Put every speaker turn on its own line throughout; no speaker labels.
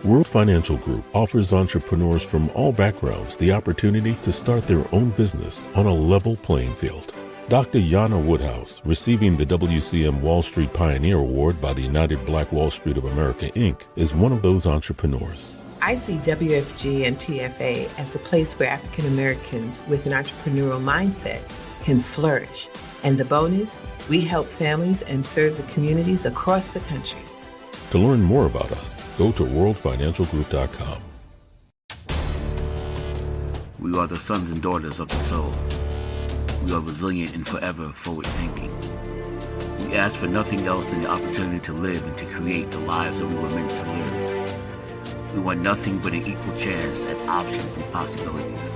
World Financial Group offers entrepreneurs from all backgrounds the opportunity to start their own business on a level playing field. Dr. Jana Woodhouse, receiving the WCM Wall Street Pioneer Award by the United Black Wall Street of America, Inc., is one of those entrepreneurs.
I see WFG and TFA as a place where African Americans with an entrepreneurial mindset can flourish. And the bonus, we help families and serve the communities across the country.
To learn more about us, go to worldfinancialgroup.com.
We are the sons and daughters of the soul. We are resilient and forever forward-thinking. We ask for nothing else than the opportunity to live and to create the lives that we were meant to live. We want nothing but an equal chance at options and possibilities.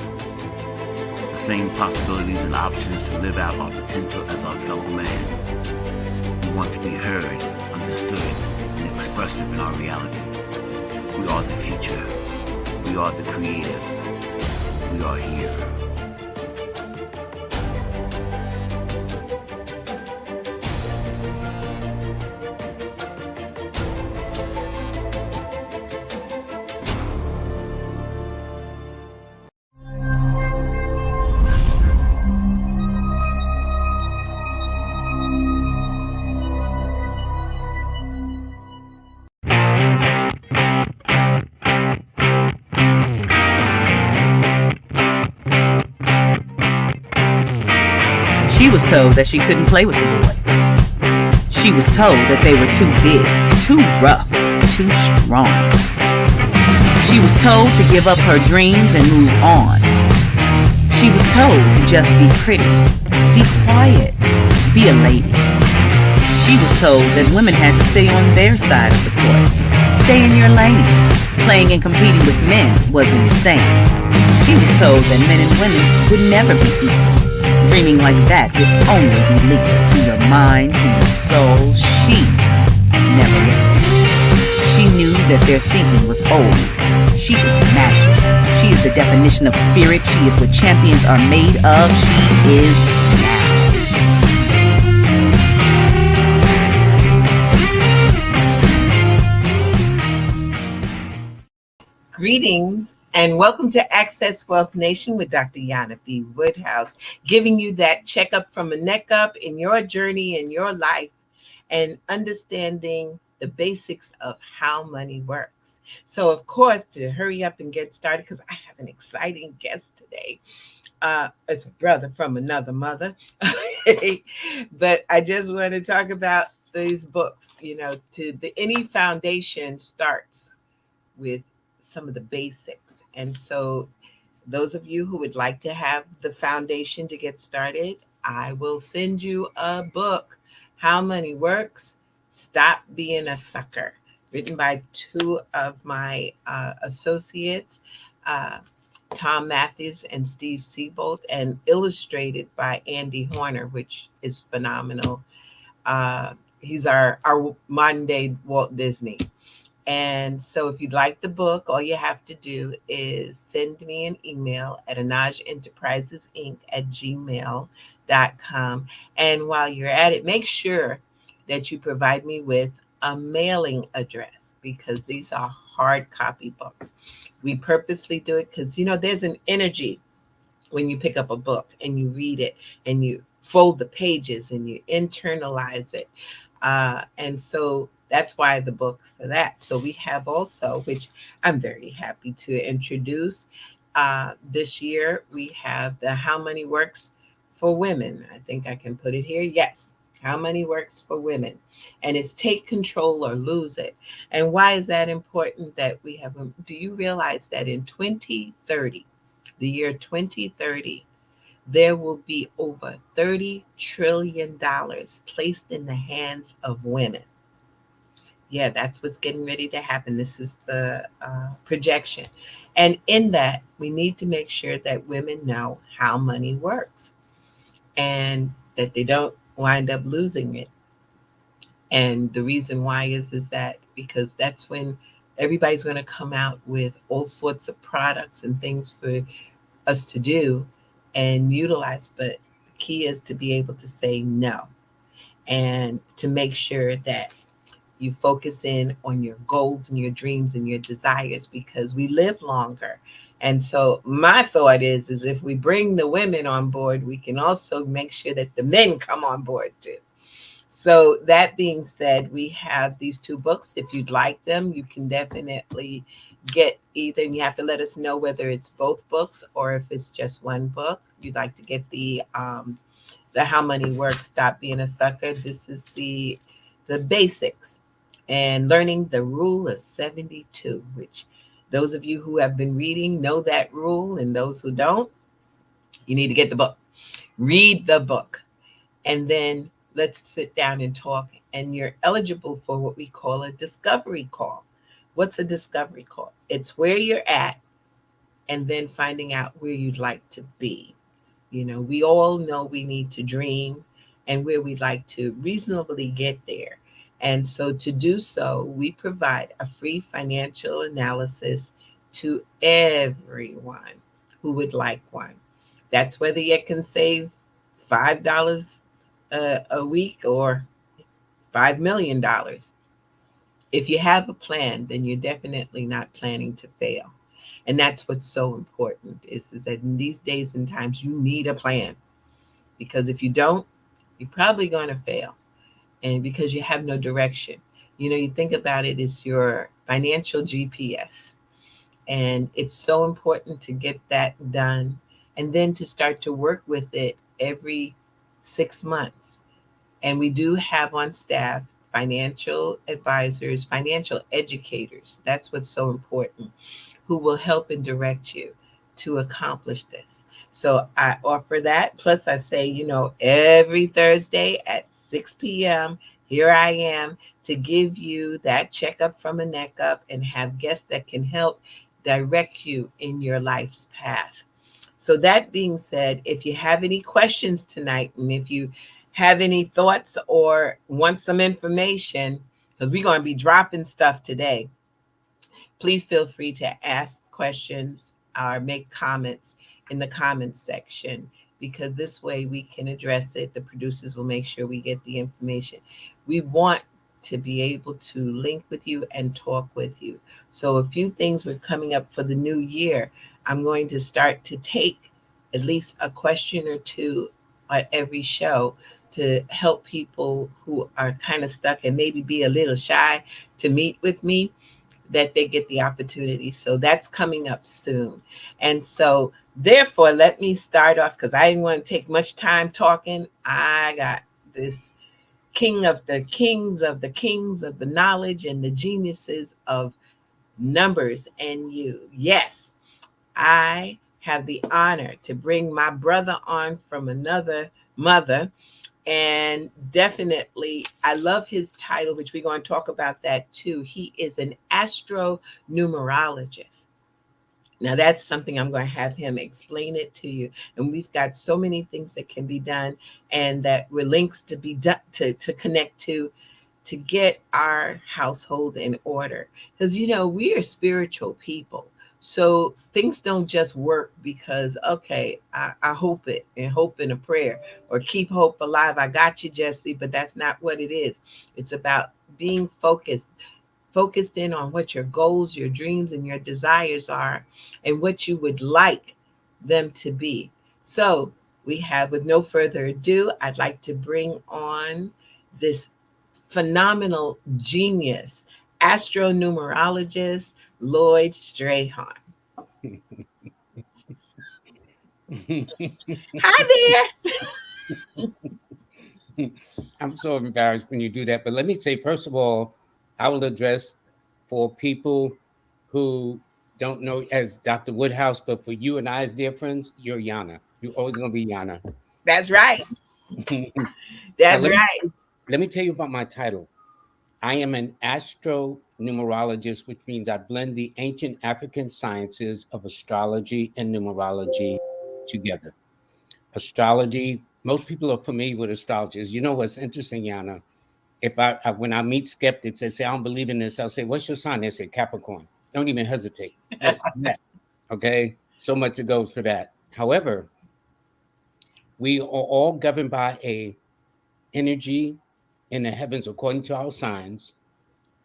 The same possibilities and options to live out our potential as our fellow man. We want to be heard, understood, and expressive in our reality. We are the future. We are the creative. We are here.
She was told that she couldn't play with the boys. She was told that they were too big, too rough, too strong. She was told to give up her dreams and move on. She was told to just be pretty, be quiet, be a lady. She was told that women had to stay on their side of the court, stay in your lane. Playing and competing with men was insane. She was told that men and women would never be equal. Dreaming like that would only be linked to your mind, to your soul. She never listened. She knew that their thinking was old. She is magic. She is the definition of spirit. She is what champions are made of. She is now.
Greetings and welcome to Access Wealth Nation with Dr. Jana B. Woodhouse, giving you that checkup from a neck up in your journey in your life and understanding the basics of how money works. So, of course, to hurry up and get started, because I have an exciting guest today. It's a brother from another mother. But I just want to talk about these books. You know, any foundation starts with some of the basics. And so those of you who would like to have the foundation to get started, I will send you a book, How Money Works, Stop Being a Sucker, written by two of my associates, Tom Matthews and Steve Siebold, and illustrated by Andy Horner, which is phenomenal. He's our modern day Walt Disney. And so if you'd like the book, all you have to do is send me an email at anajenterprisesinc@gmail.com. And while you're at it, make sure that you provide me with a mailing address, because these are hard copy books. We purposely do it because, you know, there's an energy when you pick up a book and you read it and you fold the pages and you internalize it. And so that's why the books are that. So we have also, which I'm very happy to introduce, this year, we have the How Money Works for Women. I think I can put it here. Yes, How Money Works for Women. And it's Take Control or Lose It. And why is that important that we have? Do you realize that in 2030, the year 2030, there will be over $30 trillion placed in the hands of women? Yeah, that's what's getting ready to happen. This is the projection. And in that, we need to make sure that women know how money works and that they don't wind up losing it. And the reason why is that because that's when everybody's going to come out with all sorts of products and things for us to do and utilize. But the key is to be able to say no and to make sure that You focus in on your goals and your dreams and your desires because we live longer. And so my thought is if we bring the women on board, we can also make sure that the men come on board too. So that being said, we have these two books. If you'd like them, you can definitely get either, and you have to let us know whether it's both books or if it's just one book. You'd like to get the How Money Works, Stop Being a Sucker. This is the basics and learning the rule of 72, which those of you who have been reading know that rule, and those who don't, you need to get the book. Read the book, and then let's sit down and talk. And you're eligible for what we call a discovery call. What's a discovery call? It's where you're at and then finding out where you'd like to be. You know, we all know we need to dream and where we'd like to reasonably get there. And so to do so, we provide a free financial analysis to everyone who would like one. That's whether you can save $5 a week or $5 million. If you have a plan, then you're definitely not planning to fail. And that's what's so important is that in these days and times, you need a plan. Because if you don't, you're probably going to fail. And because you have no direction. You know, you think about it as your financial GPS. And it's so important to get that done and then to start to work with it every 6 months. And we do have on staff financial advisors, financial educators. That's what's so important, who will help and direct you to accomplish this. So I offer that. Plus, I say, you know, every Thursday at 6 p.m., here I am to give you that checkup from a neck up and have guests that can help direct you in your life's path. So that being said, if you have any questions tonight, and if you have any thoughts or want some information, because we're going to be dropping stuff today, please feel free to ask questions or make comments in the comments section, because this way we can address it. The producers will make sure we get the information. We want to be able to link with you and talk with you. So a few things were coming up for the new year. I'm going to start to take at least a question or two at every show to help people who are kind of stuck and maybe be a little shy to meet with me, that they get the opportunity. So that's coming up soon. And so therefore, let me start off, because I didn't want to take much time talking. I got this king of the kings of the kings of the knowledge and the geniuses of numbers and you. Yes, I have the honor to bring my brother on from another mother. And definitely, I love his title, which we're going to talk about that too. He is an astronumerologist. Now, that's something I'm going to have him explain it to you. And we've got so many things that can be done and that were links to be done to connect to get our household in order. Because, you know, we are spiritual people. So things don't just work because, okay, I hope it and hope in a prayer or keep hope alive. I got you, Jesse, but that's not what it is. It's about being focused in on what your goals, your dreams, and your desires are and what you would like them to be. So we have, with no further ado, I'd like to bring on this phenomenal genius, astronumerologist, Lloyd Strayhorn. Hi
there. I'm so embarrassed when you do that. But let me say, first of all, I will address for people who don't know as Dr. Woodhouse, but for you and I's dear friends, you're Jana. You're always going to be Jana.
That's right. That's right.
Let me tell you about my title. I am an astronumerologist, which means I blend the ancient African sciences of astrology and numerology together. Astrology, most people are familiar with astrologers. You know what's interesting, Jana? If I when I meet skeptics, they say, I don't believe in this. I'll say, what's your sign? They say, Capricorn. Don't even hesitate. No, it's that. Okay? So much it goes for that. However, we are all governed by a energy in the heavens according to our signs.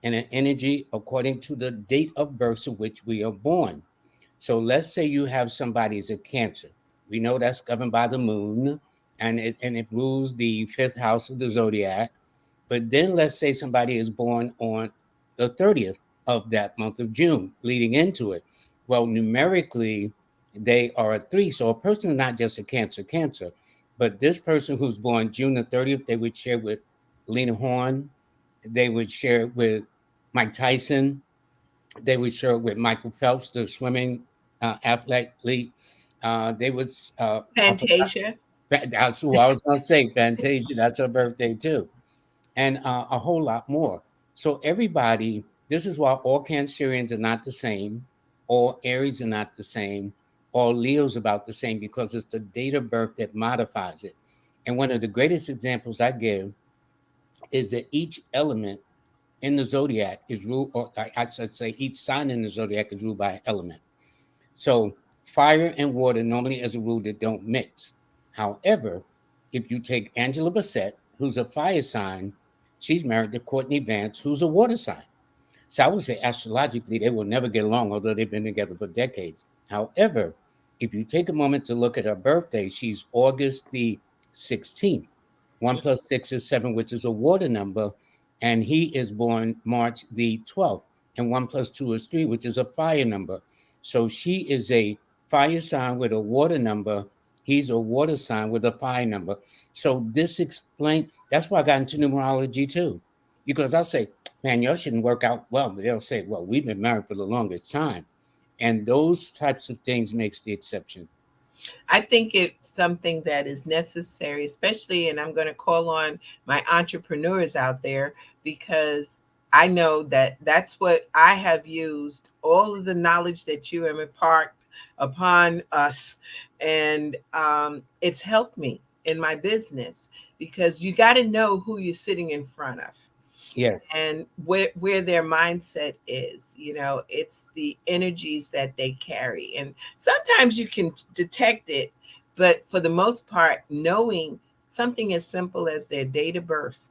and an energy according to the date of birth to which we are born. So let's say you have somebody as a Cancer. We know that's governed by the moon, and it rules the fifth house of the zodiac. But then let's say somebody is born on the 30th of that month of June, leading into it. Well, numerically, they are a 3. So a person is not just a Cancer, but this person who's born June the 30th, they would share with Lena Horne, they would share with Mike Tyson, they would share with Michael Phelps, the swimming athlete. They would, I forgot,
Fantasia.
that's who I was going to say, Fantasia, that's her birthday too, and a whole lot more. So everybody, this is why all Cancerians are not the same, all Aries are not the same, all Leos about the same, because it's the date of birth that modifies it. And one of the greatest examples I give is that each element in the zodiac is ruled, or I should say, each sign in the zodiac is ruled by an element. So fire and water normally, as a rule, they don't mix. However, if you take Angela Bassett, who's a fire sign, she's married to Courtney Vance, who's a water sign. So I would say astrologically, they will never get along, although they've been together for decades. However, if you take a moment to look at her birthday, she's August the 16th. 1 plus 6 is 7, which is a water number. And he is born March the 12th. And 1 plus 2 is 3, which is a fire number. So she is a fire sign with a water number. He's a water sign with a fire number. So this explains, that's why I got into numerology too. Because I'll say, man, y'all shouldn't work out well. But they'll say, well, we've been married for the longest time. And those types of things makes the exception.
I think it's something that is necessary, especially, and I'm going to call on my entrepreneurs out there, because I know that that's what I have used, all of the knowledge that you have imparted upon us. And it's helped me in my business, because you got to know who you're sitting in front of.
Yes.
And where their mindset is, it's the energies that they carry. And sometimes you can detect it, but for the most part, knowing something as simple as their date of birth,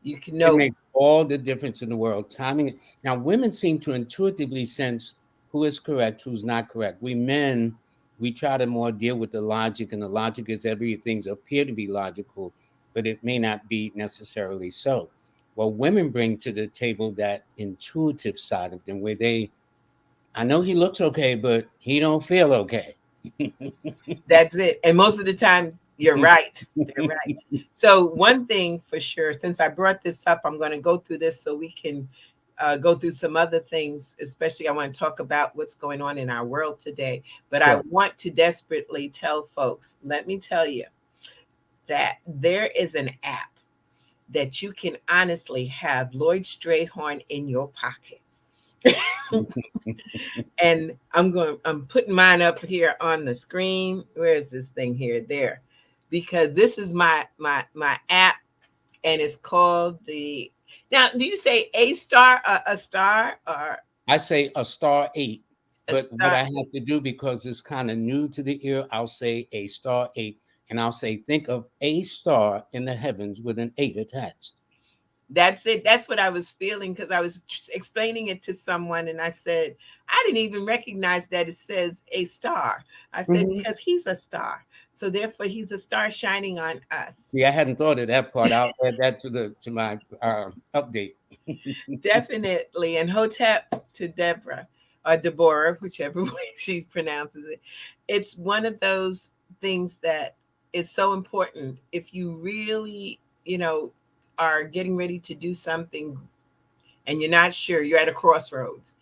you can
It
know.
makes all the difference in the world. Timing. Now, women seem to intuitively sense who is correct, who's not correct. We men, we try to more deal with the logic, and the logic is everything appear to be logical, but it may not be necessarily so. Well, women bring to the table that intuitive side of them, where I know he looks okay, but he don't feel okay.
That's it. And most of the time, you're right. They're right. So one thing for sure, since I brought this up, I'm going to go through this so we can go through some other things. Especially, I want to talk about what's going on in our world today. But
Sure.
I want to desperately tell folks, let me tell you that there is an app that you can honestly have Lloyd Strayhorn in your pocket. And I'm putting mine up here on the screen. Where is this thing here? There. Because this is my app, and it's called now, do you say a star, a star, or
I say a star 8,
a
but what I
star?
have to do, because it's kind of new to the ear, I'll say a star 8, and I'll say, think of a star in the heavens with an 8 attached.
That's it. That's what I was feeling, because I was explaining it to someone, and I said, I didn't even recognize that it says a star. I said,
Mhm.
because he's a star. So therefore, he's a star shining on us.
See, I hadn't thought of that part. I'll add that to my update.
Definitely. And Hotep to Deborah, or Deborah, whichever way she pronounces it. It's one of those things that is so important. If you really, are getting ready to do something and you're not sure, you're at a crossroads.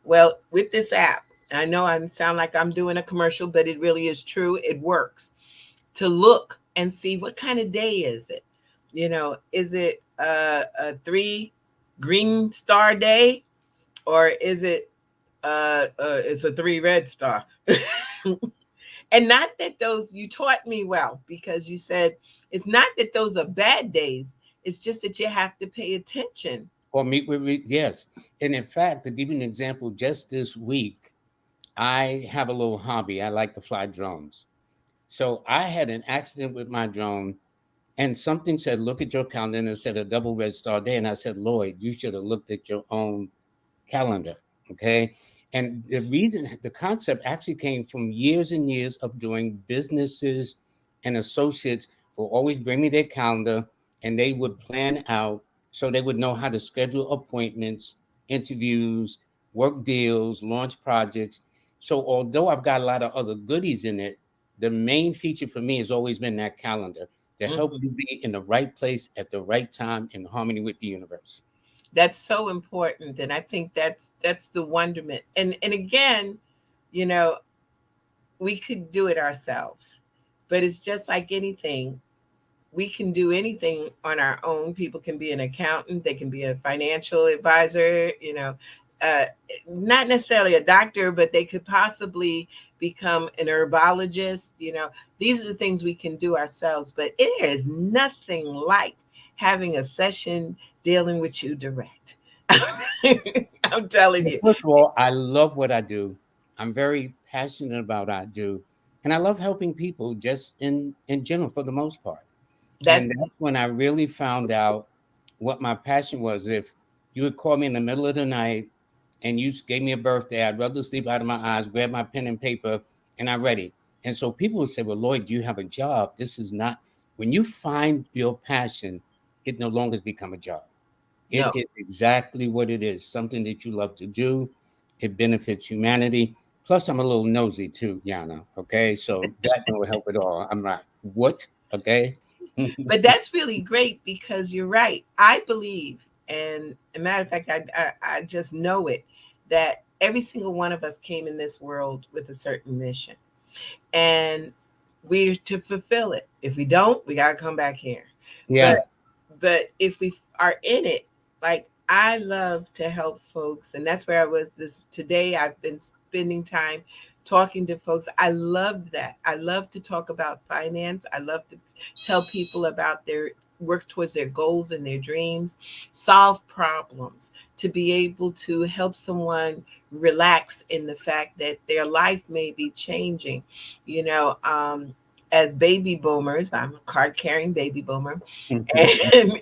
Well, with this app, I know I sound like I'm doing a commercial, but it really is true. It works to look and see what kind of day is it. Is it a 3 green star day, or is it it's a 3 red star? And not that those, you taught me well, because you said it's not that those are bad days. It's just that you have to pay attention.
Or meet with me, yes. And in fact, to give you an example, just this week, I have a little hobby. I like to fly drones. So I had an accident with my drone And something said, look at your calendar, and it said a double red star day. And I said, Lloyd, you should have looked at your own calendar. Okay. And the reason, the concept actually came from years and years of doing businesses and associates will always bring me their calendar and they would plan out so they would know how to schedule appointments, interviews, work deals, launch projects. So although I've got a lot of other goodies in it, the main feature for me has always been that calendar to help
Mhm.
you be in the right place at the right time in harmony with the universe.
That's so important, and I think that's the wonderment. And again, you know, we could do it ourselves, but it's just like anything. We can do anything on our own. People can be an accountant, they can be a financial advisor, uh, not necessarily a doctor, but they could possibly become an herbologist. These are the things we can do ourselves, but there is nothing like having a session dealing with you direct. I'm telling
Well,
you.
first of all, I love what I do. I'm very passionate about what I do, and I love helping people just in general for the most part.
That
And that's when I really found out what my passion was. If you would call me in the middle of the night and you gave me a birthday, I'd rather sleep out of my eyes, grab my pen and paper, and I'm ready. And so people would say, well, Lloyd, do you have a job? This is not, when you find your passion, it no longer has become a job. It
no.
is exactly what it is, something that you love to do. It benefits humanity. Plus, I'm a little nosy too, Jana. Okay. So that don't help at all. I'm like, what? Okay.
But that's really great because you're right. I believe, and a matter of fact, I just know it, that every single one of us came in this world with a certain mission, and we're to fulfill it. If we don't, we gotta come back here.
Yeah.
But if we are in it, like I love to help folks, and that's where I was this today. I've been spending time talking to folks. I love that. I love to talk about finance. I love to tell people about their work towards their goals and their dreams, solve problems, to be able to help someone relax in the fact that their life may be changing. You know, as baby boomers, I'm a card carrying baby boomer, and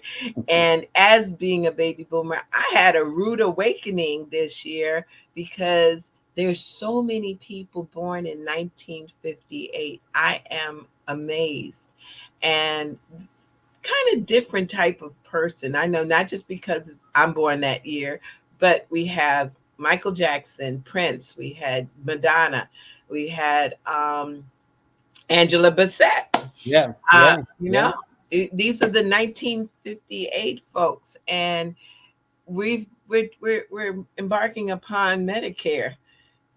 and as being a baby boomer, I had a rude awakening this year because there's so many people born in 1958. I am amazed, and kind of different type of person. I know, not just because I'm born that year, but we have Michael Jackson, Prince, we had Madonna, we had Angela Bassett.
Yeah.
Uh,
Yeah.
you
Yeah.
know, these are the 1958 folks, and we're embarking upon Medicare.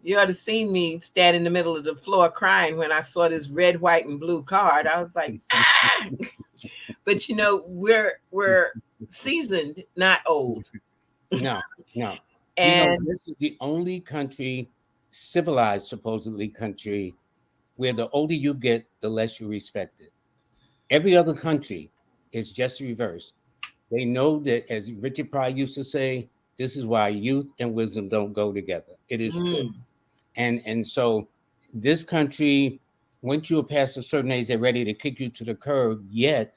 You ought to seen me stand in the middle of the floor crying when I saw this red, white, and blue card. I was like, ah! But we're seasoned, not old.
No, no.
And
This is the only country, civilized, supposedly country, where the older you get, the less you respect it. Every other country is just the reverse. They know that, as Richard Pryor used to say, this is why youth and wisdom don't go together. It is true.
mm,
And so this country, once you're past a certain age, they're ready to kick you to the curb. Yet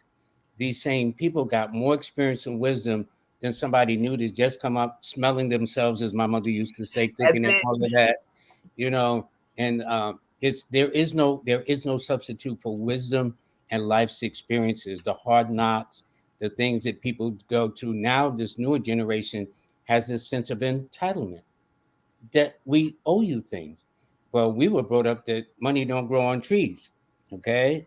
these same people got more experience and wisdom than somebody new to just come up smelling themselves, as my mother used to say,
that's
thinking and
it.
all of that, you know. And it's there is no substitute for wisdom and life's experiences, the hard knocks, the things that people go to. Now this newer generation has this sense of entitlement that we owe you things. Well, we were brought up that money don't grow on trees. Okay,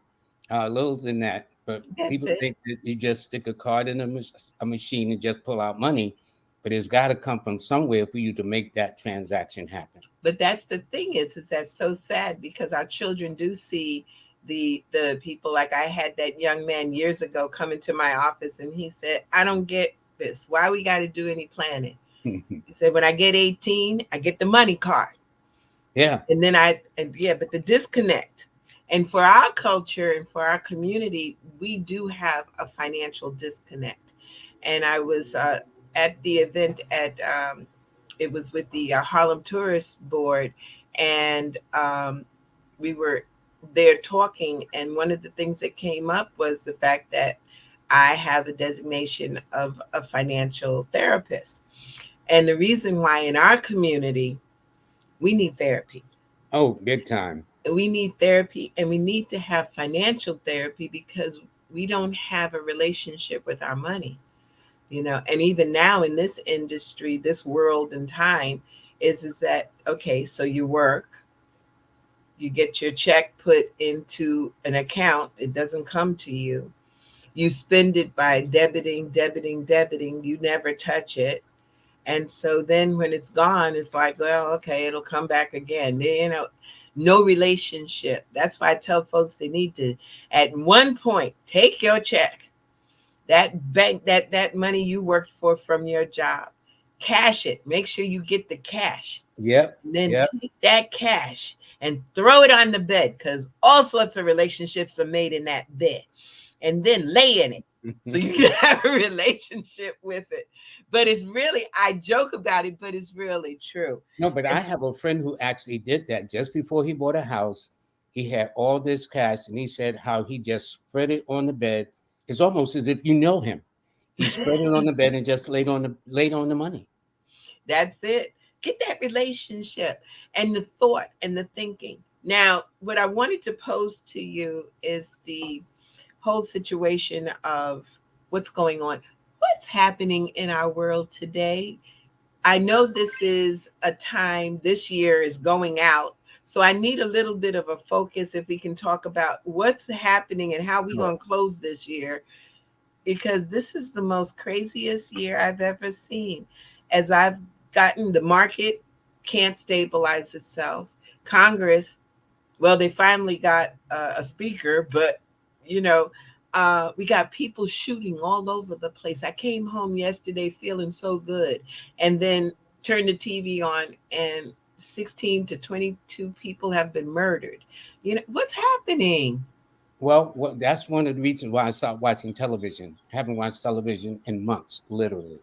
little than that. But
That's
people
it.
think that you just stick a card in a machine and just pull out money, but it's got to come from somewhere for you to make that transaction happen.
But that's the thing is that's so sad because our children do see the people. Like I had that young man years ago come into my office and he said, I don't get this. Why we got to do any planning? He said, when I get 18, I get the money card.
Yeah.
And then but the disconnect. And for our culture and for our community, we do have a financial disconnect. And I was at the event it was with the Harlem Tourist Board, and we were they're talking, and one of the things that came up was the fact that I have a designation of a financial therapist. And the reason why in our community we need therapy.
Oh, big time.
We need therapy, and we need to have financial therapy because we don't have a relationship with our money, you know. And even now in this industry, this world and time, is that okay? So you work, you get your check put into an account, it doesn't come to you. You spend it by debiting, you never touch it. And so then when it's gone, it's like, well, okay, it'll come back again. You know, no relationship. That's why I tell folks they need to, at one point, take your check, that bank, that money you worked for from your job, cash it. Make sure you get the cash.
Yep.
And then
Yep.
take that cash and throw it on the bed, because all sorts of relationships are made in that bed. And then lay in it so you can have a relationship with it. But it's really, I joke about it, but it's really true.
No, but I
And
have a friend who actually did that just before he bought a house. He had all this cash, and he said how he just spread it on the bed. It's almost as if you know him. He spread it on the bed and just laid on the money.
that's it. Get that relationship and the thought and the thinking. Now, what I wanted to pose to you is the whole situation of what's going on, what's happening in our world today. I know this is a time, this year is going out. So I need a little bit of a focus if we can talk about what's happening and how we're
Sure.
going to close this year, because this is the most craziest year I've ever seen. As I've gotten, the market can't stabilize itself. Congress, well, they finally got a speaker, but you know, we got people shooting all over the place. I came home yesterday feeling so good, and then turned the TV on, and 16 to 22 people have been murdered. You know, what's happening?
Well, that's one of the reasons why I stopped watching television. I haven't watched television in months, literally.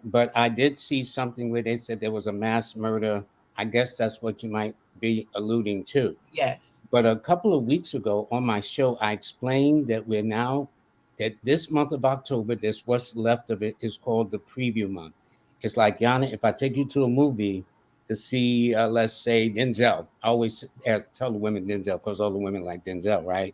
But I did see something where they said there was a mass murder. I guess that's what you might be alluding to.
Yes.
But a couple of weeks ago on my show, I explained that that this month of October, this what's left of it is called the preview month. It's like, Jana, if I take you to a movie to see, let's say, Denzel, I always tell the women Denzel because all the women like Denzel, right?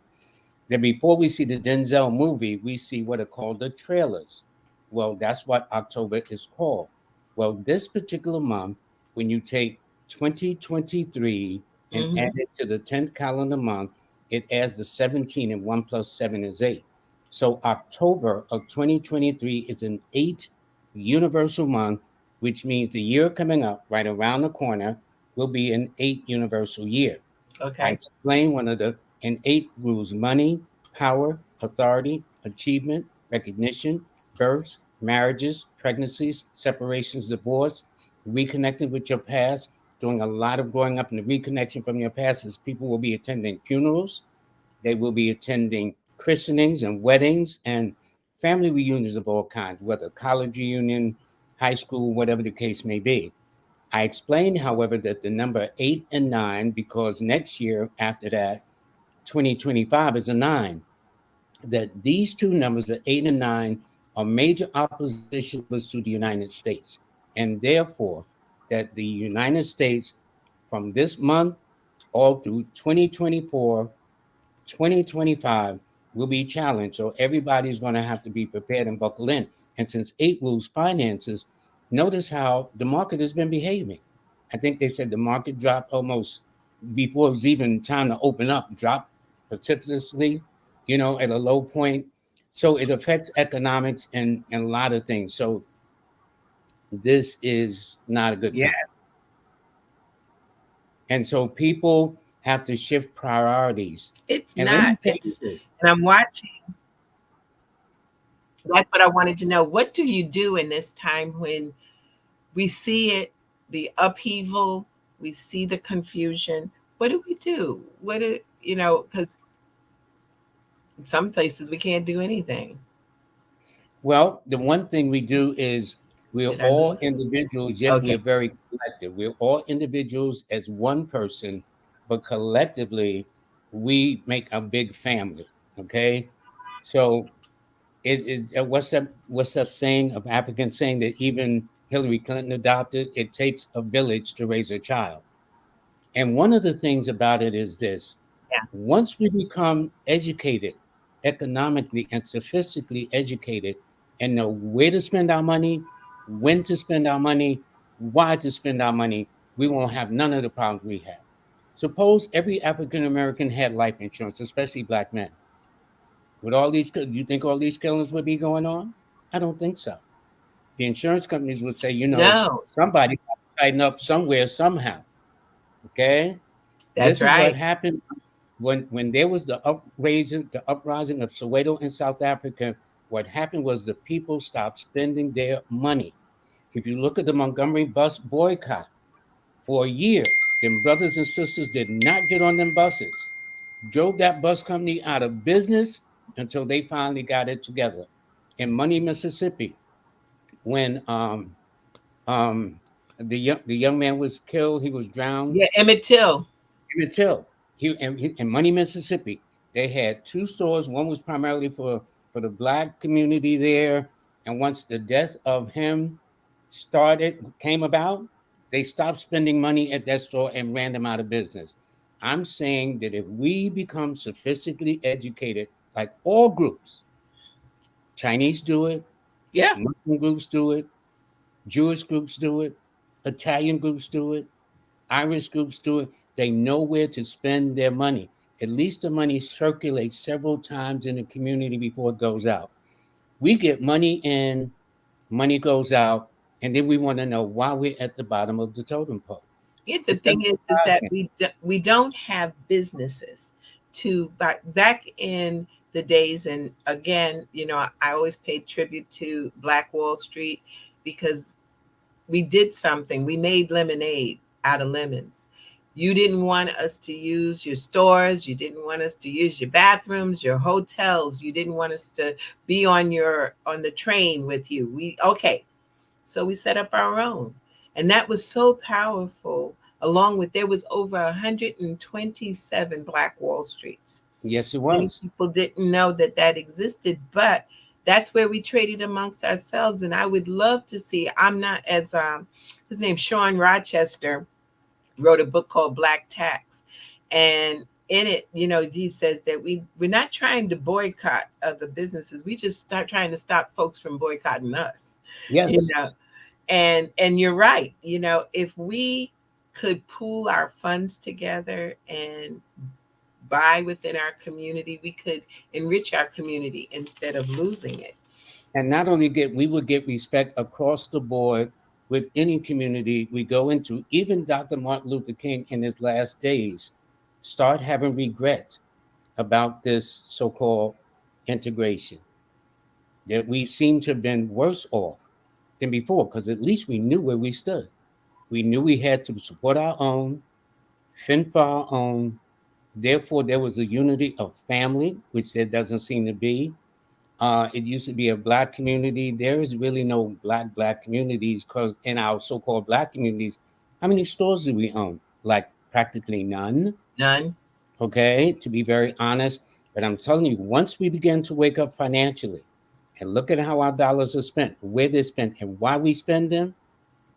Then before we see the Denzel movie, we see what are called the trailers. Well, that's what October is called. Well, this particular month, when you take 2023 and
Mm-hmm.
add it to the 10th calendar month, it adds the 17, and 1 plus 7 is 8. So October of 2023 is an 8 universal month, which means the year coming up right around the corner will be an 8 universal year. I
Okay.
explain one of the and 8 rules: money, power, authority, achievement, recognition, births, marriages, pregnancies, separations, divorce, reconnecting with your past, doing a lot of growing up in the reconnection from your past, as people will be attending funerals, they will be attending christenings and weddings and family reunions of all kinds, whether college reunion, high school, whatever the case may be. I explained, however, that the number 8 and 9, because next year after that, 2025 is a 9, that these two numbers, the 8 and 9, are major opposition numbers to the United States. And therefore, that the United States from this month all through 2024, 2025 will be challenged. So everybody's going to have to be prepared and buckle in. And since 8 rules finances, notice how the market has been behaving. I think they said the market dropped almost before it was even time to open up, dropped precipitously, at a low point. So it affects economics and a lot of things. So this is not a good
Yeah,
time. And so people have to shift priorities.
it's
And let
not.
me tell you
It's,
this.
and I'm watching. That's what I wanted to know. What do you do in this time when we see it, the upheaval, we see the confusion? What do we do? What do you know? Because in some places we can't do anything.
Well, the one thing we do is we're
Did I
all
lose it?
individuals, yet we
Okay.
are very collective. We're all individuals as one person, but collectively, we make a big family. Okay, so what's that saying of African saying that even Hillary Clinton adopted? It takes a village to raise a child. And one of the things about it is this:
Yeah.
once we become educated, economically and sophisticatedly educated, and know where to spend our money, when to spend our money, why to spend our money, we won't have none of the problems we have. Suppose every African American had life insurance, especially black men. With all these, you think all these killings would be going on? I don't think so. The insurance companies would say,
No,
somebody got to tighten up somewhere, somehow. Okay?
that's
This is what
right.
happened when there was the uprising of Soweto in South Africa. What happened was the people stopped spending their money. If you look at the Montgomery bus boycott, for a year, them brothers and sisters did not get on them buses, drove that bus company out of business until they finally got it together. In Money, Mississippi, when um the young man was killed, he was drowned.
Yeah, Emmett Till.
Emmett Till. In Money, Mississippi, they had two stores. One was primarily for the black community there. And once the death of him came about, they stopped spending money at that store and ran them out of business. I'm saying that if we become sophisticatedly educated, like all groups, Chinese do it,
Yeah.
Muslim groups do it, Jewish groups do it, Italian groups do it, Irish groups do it. They know where to spend their money. At least the money circulates several times in the community before it goes out. We get money in, money goes out, and then we want to know why we're at the bottom of the totem pole.
Yeah, the
It
thing
doesn't
is
surprise
that
me.
we don't have businesses to back in the days, and again, I always paid tribute to Black Wall Street because we did something. We made lemonade out of lemons. You didn't want us to use your stores. You didn't want us to use your bathrooms, your hotels. You didn't want us to be on the train with you. So we set up our own. And that was so powerful. Along with, there was over 127 Black Wall Streets.
Yes, it
Many
was.
people didn't know that existed, but that's where we traded amongst ourselves. And I would love to see, I'm not as, his name, Sean Rochester, wrote a book called Black Tax. And in it, he says that we're not trying to boycott other businesses. We just start trying to stop folks from boycotting us. You
Yes.
know, and you're right. If we could pool our funds together and buy within our community, we could enrich our community instead of losing it.
And not only we would get respect across the board with any community we go into. Even Dr. Martin Luther King in his last days start having regret about this so-called integration, that we seem to have been worse off than before, because at least we knew where we stood. We knew we had to support our own, fend for our own. Therefore, there was a unity of family, which there doesn't seem to be. It used to be a black community. There is really no black communities, because in our so-called black communities, how many stores do we own? Like practically none.
None.
Okay, to be very honest. But I'm telling you, once we begin to wake up financially and look at how our dollars are spent, where they're spent, and why we spend them,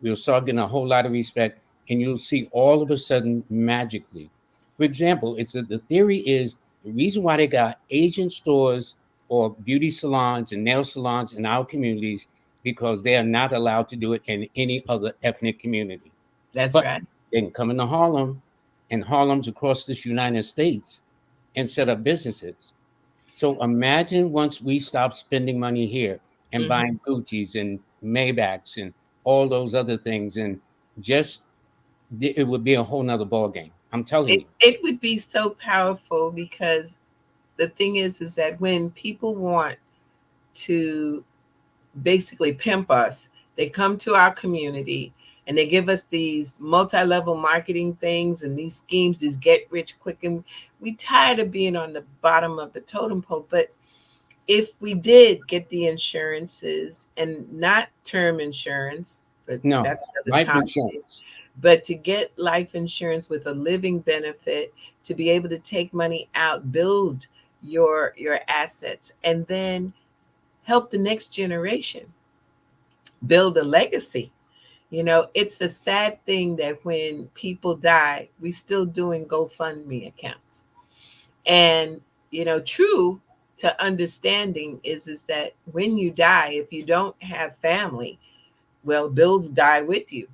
we'll start getting a whole lot of respect. And you'll see all of a sudden magically. For example, the theory is the reason why they got Asian stores or beauty salons and nail salons in our communities, because they are not allowed to do it in any other ethnic community.
That's
But
right.
they can come into Harlem and Harlem's across this United States and set up businesses. So imagine once we stop spending money here and
Mhm.
buying Gucci's and Maybachs and all those other things, and just it would be a whole nother ball game. I'm telling
It
you.
it would be so powerful because the thing is that when people want to basically pimp us, they come to our community and they give us these multi-level marketing things and these schemes, these get rich quick, and we tired of being on the bottom of the totem pole. But if we did get the insurances, and not term insurance, but
No,
that's another
life
topic,
insurance.
But to get life insurance with a living benefit, to be able to take money out, build your assets, and then help the next generation build a legacy. It's a sad thing that when people die, we still doing GoFundMe accounts. And true to understanding is that when you die, if you don't have family, well, bills die with you.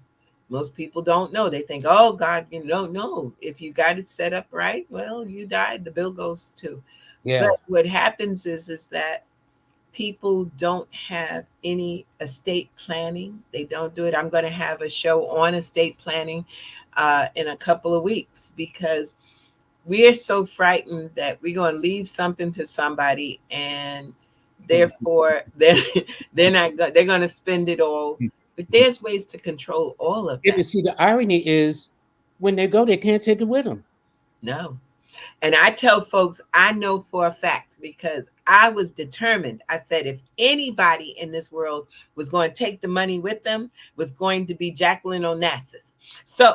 Most people don't know. They think, oh God, no. If you got it set up right, well, you died, the bill goes too.
Yeah.
But what happens is that people don't have any estate planning. They don't do it. I'm going to have a show on estate planning in a couple of weeks, because we are so frightened that we're going to leave something to somebody, and therefore they're going to spend it all. But there's ways to control all of
Yeah, but
that.
see, the irony is when they go, they can't take it with them.
No. And I tell folks, I know for a fact, because I was determined. I said, if anybody in this world was going to take the money with them, was going to be Jacqueline Onassis. So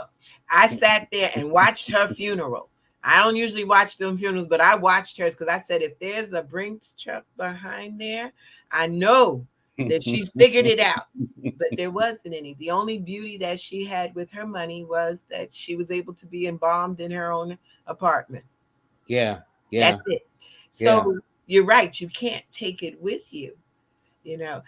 I sat there and watched her funeral. I don't usually watch them funerals, but I watched hers, because I said, if there's a Brinks truck behind there, I know that she figured it out. But there wasn't any. The only beauty that she had with her money was that she was able to be embalmed in her own apartment.
Yeah.
That's it. So you're right. You can't take it with you. Let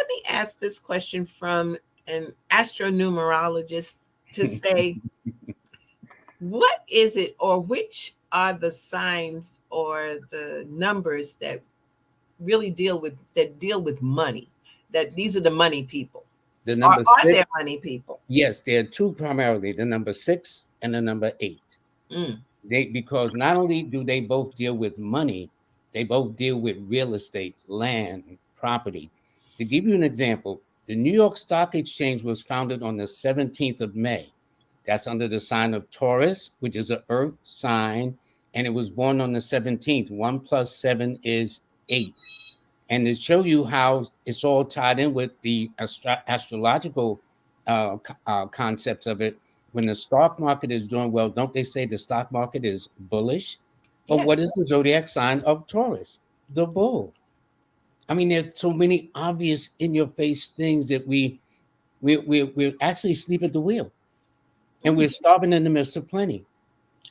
me ask this question from an astronumerologist to say, what is it, or which are the signs or the numbers that really deal with money? That these are the money people.
The number
are
6.
there money people?
Yes, there are two primarily: the number 6 and the number 8. Because not only do they both deal with money, they both deal with real estate, land, property. To give you an example, the New York Stock Exchange was founded on the 17th of May. That's under the sign of Taurus, which is an earth sign, and it was born on the 17th. 1 plus 7 is 8. And to show you how it's all tied in with the astrological concepts of it, when the stock market is doing well, don't they say the stock market is bullish? But
Yes.
what is the zodiac sign of Taurus? The bull. I mean, there's so many obvious in your face things that we actually sleep at the wheel, and we're starving in the midst of plenty.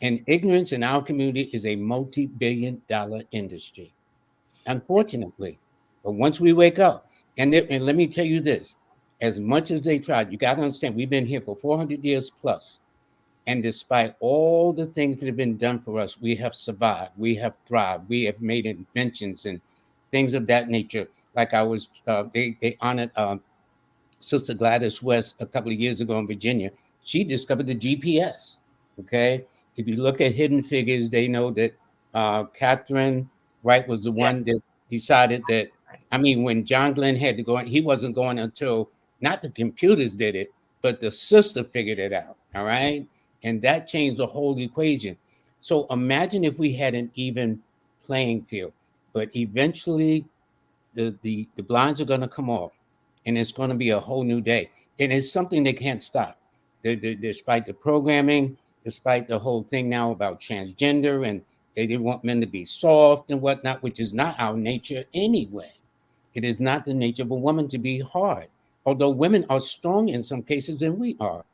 And ignorance in our community is a multi-billion-dollar industry, unfortunately. But once we wake up, and let me tell you this, as much as they tried, you got to understand, we've been here for 400 years plus. And despite all the things that have been done for us, we have survived, we have thrived, we have made inventions and things of that nature. Like they honored Sister Gladys West a couple of years ago in Virginia. She discovered the GPS. Okay. If you look at Hidden Figures, they know that Catherine Wright was the one that decided that. I mean, when John Glenn had to go in, he wasn't going until not the computers did it, but the sister figured it out. All right. And that changed the whole equation. So imagine if we had an even playing field, but eventually the blinds are going to come off, and it's going to be a whole new day. And it's something they can't stop. Despite the programming, despite the whole thing now about transgender, and they want men to be soft and whatnot, which is not our nature anyway. It is not the nature of a woman to be hard, although women are strong in some cases than we are.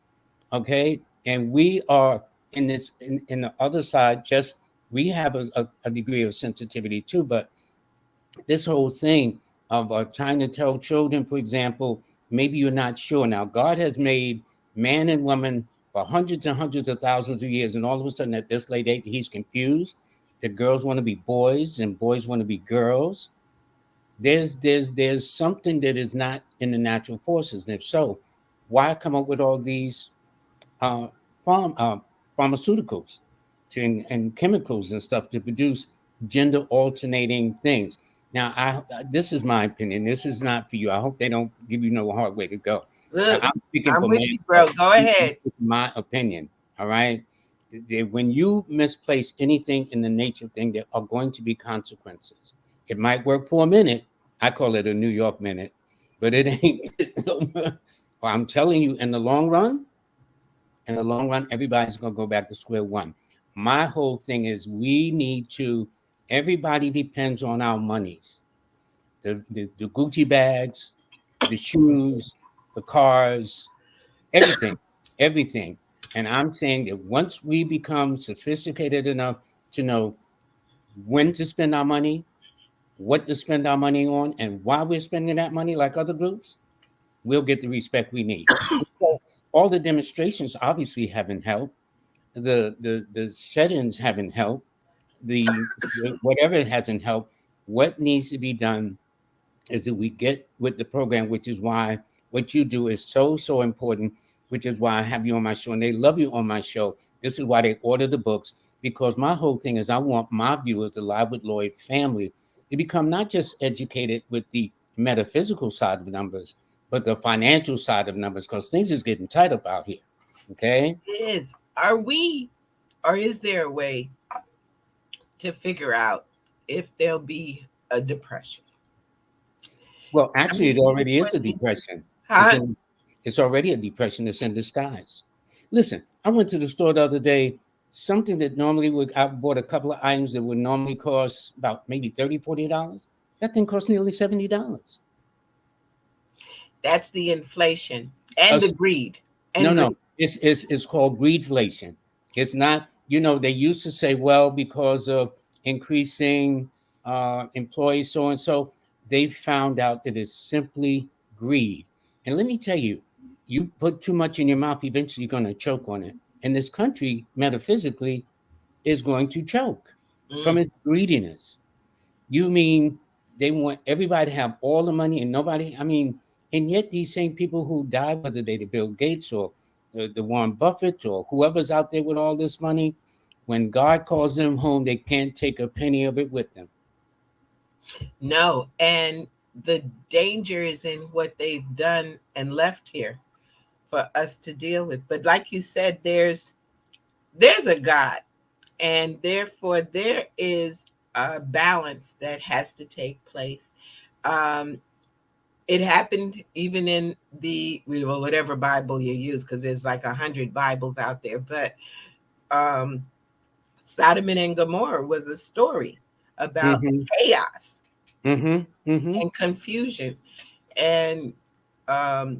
Okay. And we are in the other side, just we have a degree of sensitivity too, but this whole thing of trying to tell children, for example, maybe you're not sure. Now, God has made man and woman for hundreds and hundreds of thousands of years, and all of a sudden at this late age, he's confused that girls want to be boys and boys want to be girls. There's something that is not in the natural forces. And if so, why come up with all these uh, pharmaceuticals and chemicals and stuff to produce gender alternating things? Now, this is my opinion. This is not for you. I hope they don't give you no hard way to go.
Look,
I'm speaking
I'm
for
with you, bro. Go ahead.
my opinion. All right. When you misplace anything in the nature of thing, there are going to be consequences. It might work for a minute. I call it a New York minute, but it ain't. I'm telling you, in the long run, In the long run, everybody's going to go back to square one. My whole thing is we need to, everybody depends on our monies. The Gucci bags, the shoes, the cars, everything. And I'm saying that once we become sophisticated enough to know when to spend our money, what to spend our money on, and why we're spending that money like other groups, we'll get the respect we need. So all the demonstrations obviously haven't helped. The shut-ins haven't helped. The whatever hasn't helped. What needs to be done is that we get with the program, which is why what you do is so important, which is why I have you on my show, and they love you on my show. This is why they order the books, because my whole thing is I want my viewers, the Live with Lloyd family, to become not just educated with the metaphysical side of numbers, but the financial side of numbers, because things is getting tight up out here. Okay?
It is. Are we, or is there a way to figure out if there'll be a depression?
Well, actually, it already is a depression.
Huh?
It's already a depression that's in disguise. Listen, I went to the store the other day. Something that normally I bought a couple of items that would normally cost about maybe $30, $40. That thing cost nearly $70.
That's the inflation and the greed.
No. It's called greedflation. It's not, they used to say, well, because of increasing employees, so and so, they found out that it's simply greed. And let me tell you, you put too much in your mouth, eventually you're going to choke on it. And this country, metaphysically, is going to choke from its greediness. You mean they want everybody to have all the money and nobody, and yet these same people who die, whether they're Bill Gates or the Warren Buffett or whoever's out there with all this money, when God calls them home, they can't take a penny of it with them.
No, and the danger is in what they've done and left here for us to deal with. But like you said, there's a God, and therefore there is a balance that has to take place. It happened even in the whatever Bible you use, because there's like 100 Bibles out there. But Sodom and Gomorrah was a story about chaos and confusion, and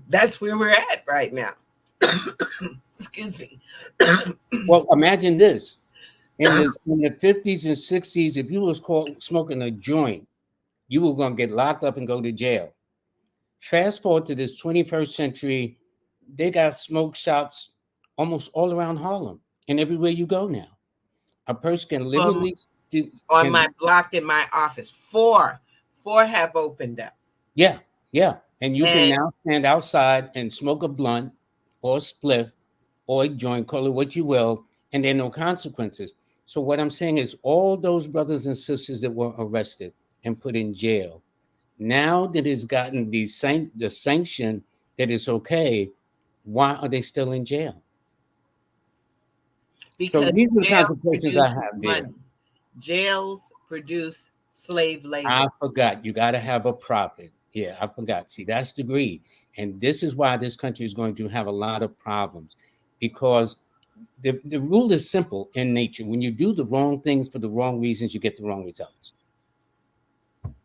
that's where we're at right now. Excuse me.
Well, imagine this. In the 50s and 60s, if you was caught smoking a joint, you were going to get locked up and go to jail. Fast forward to this 21st century, they got smoke shops almost all around Harlem and everywhere you go now. A person can literally...
on my block in my office, four have opened up.
Yeah. And you can now stand outside and smoke a blunt or a spliff or a joint, call it what you will, and there are no consequences. So what I'm saying is all those brothers and sisters that were arrested and put in jail, now that it's gotten the sanction that it's okay, why are they still in jail?
Because
so these are the kinds of questions I have there.
Jails produce slave labor.
I forgot. You got to have a profit. Yeah, I forgot. See, that's the greed. And this is why this country is going to have a lot of problems, because the rule is simple in nature. When you do the wrong things for the wrong reasons, you get the wrong results.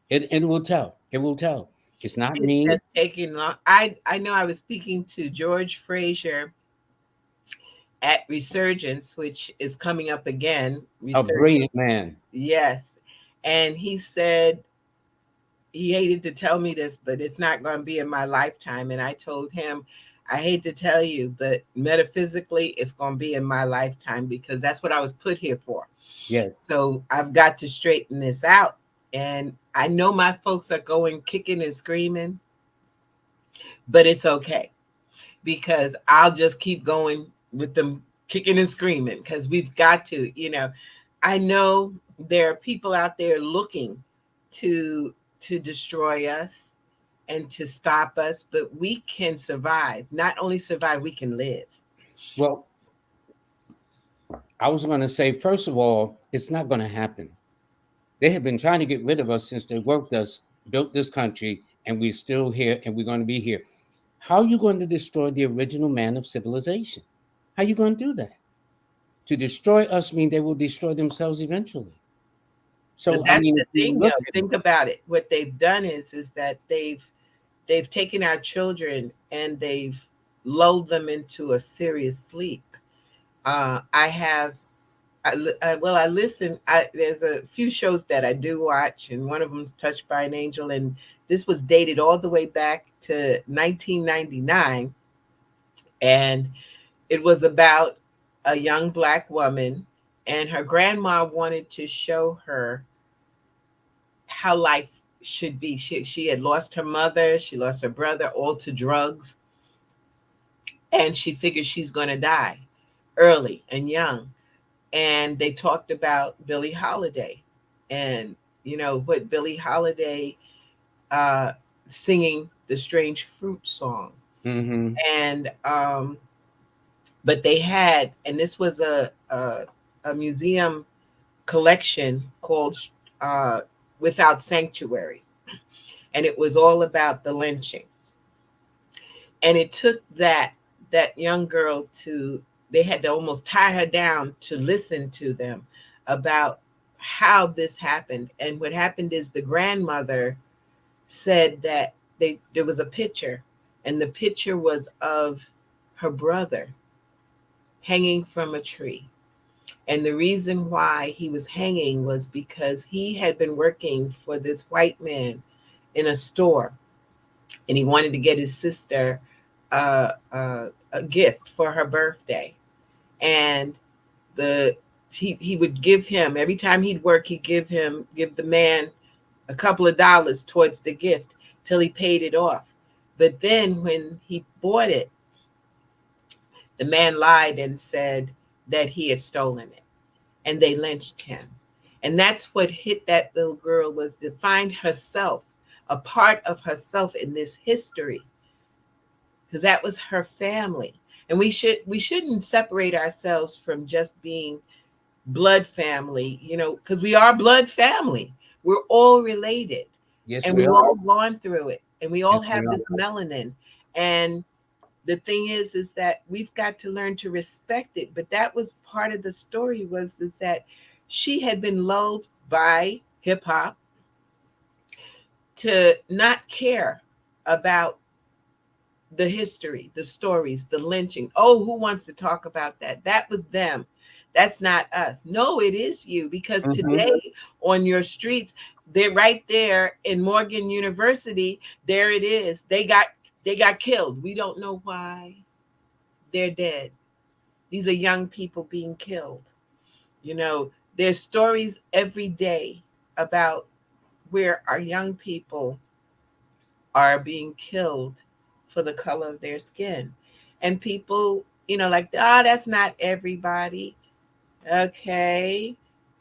It will tell. It will tell. It's not me.
Just taking long. I know I was speaking to George Fraser at Resurgence, which is coming up again.
A brilliant man.
Yes. And he said he hated to tell me this, but it's not going to be in my lifetime. And I told him, I hate to tell you, but metaphysically, it's going to be in my lifetime, because that's what I was put here for.
Yes.
So I've got to straighten this out. And I know my folks are going kicking and screaming, but it's okay, because I'll just keep going with them kicking and screaming, because we've got to, I know there are people out there looking to destroy us and to stop us, but we can survive. Not only survive, we can live.
Well, I was going to say, first of all, it's not going to happen. They have been trying to get rid of us since they worked us, built this country, and we're still here, and we're going to be here. How are you going to destroy the original man of civilization? How you going to do that? To destroy us mean they will destroy themselves eventually.
But
So I
that's
mean,
the
if you
thing,
look
though.
at it,
Think about it. What they've done is that they've taken our children and they've lulled them into a serious sleep. I have I listen. There's a few shows that I do watch, and one of them is Touched by an Angel, and this was dated all the way back to 1999, and it was about a young Black woman, and her grandma wanted to show her how life should be. She had lost her mother, she lost her brother, all to drugs, and she figured she's going to die early and young. And they talked about Billie Holiday, and what Billie Holiday singing the Strange Fruit song,
mm-hmm.
and but they had, and this was a museum collection called uh, Without Sanctuary, and it was all about the lynching. And it took that young girl to, they had to almost tie her down to listen to them about how this happened. And what happened is the grandmother said that there was a picture, and the picture was of her brother hanging from a tree. And the reason why he was hanging was because he had been working for this white man in a store, and he wanted to get his sister a gift for her birthday. And he would give him, every time he'd work, he'd give the man a couple of dollars towards the gift till he paid it off. But then when he bought it, the man lied and said that he had stolen it, and they lynched him. And that's what hit that little girl, was to find herself, a part of herself in this history, because that was her family. And we shouldn't separate ourselves from just being blood family, because we are blood family. We're all related.
Yes,
And
we
we've
are.
all gone through it. And we all
Yes, we
have
are.
this melanin. And the thing is that we've got to learn to respect it. But that was part of the story, was that she had been lulled by hip hop to not care about the history, the stories, the lynching. Oh, who wants to talk about that? That was them. That's not us. No, it is you, because
Mm-hmm.
today on your streets, they're right there in Morgan University. There it is. They got killed. We don't know why they're dead. These are young people being killed. There's stories every day about where our young people are being killed for the color of their skin. And people, like, that's not everybody. Okay.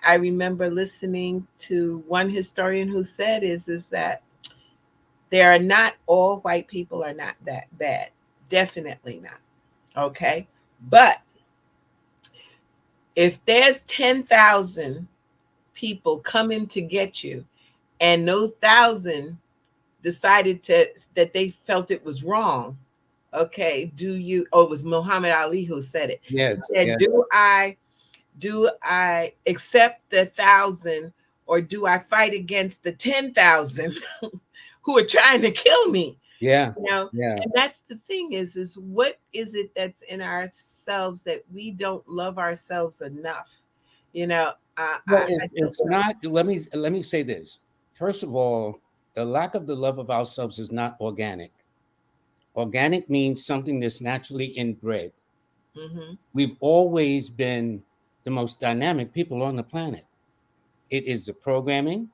I remember listening to one historian who said is that there are not, all white people are not that bad. Definitely not. Okay. But if there's 10,000 people coming to get you, and those 1,000 decided that they felt it was wrong. Okay, it was Muhammad Ali who said it. He
Yes,
said,
yes.
do I accept the 1,000, or do I fight against the 10,000 who are trying to kill me?
Yeah, yeah.
And that's the thing, is what is it that's in ourselves that we don't love ourselves enough?
Well,
I don't
it's
know.
not. Let me say this. First of all, the lack of the love of ourselves is not organic. Organic means something that's naturally inbred.
Mhm.
We've always been the most dynamic people on the planet. It is the programming,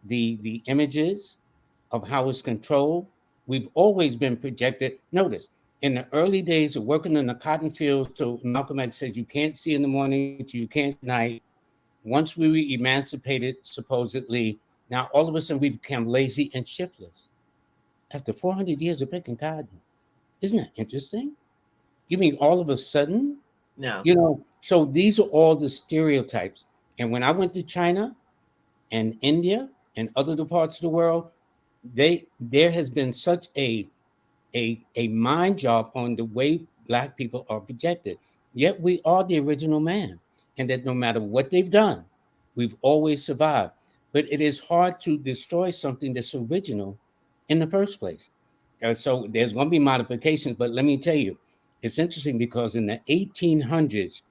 the images of how it's controlled. We've always been projected. Notice, in the early days of working in the cotton fields, so Malcolm X says you can't see in the morning, you can't see at night. Once we were emancipated, supposedly, now all of a sudden we become lazy and shiftless. After 400 years of picking cotton. Isn't that interesting? You mean all of a sudden?
No.
So these are all the stereotypes. And when I went to China and India and other parts of the world, there has been such a mind job on the way Black people are projected. Yet we are the original man, and that no matter what they've done, we've always survived. But it is hard to destroy something that's original in the first place. So there's going to be modifications, but let me tell you, it's interesting because in the 1800s,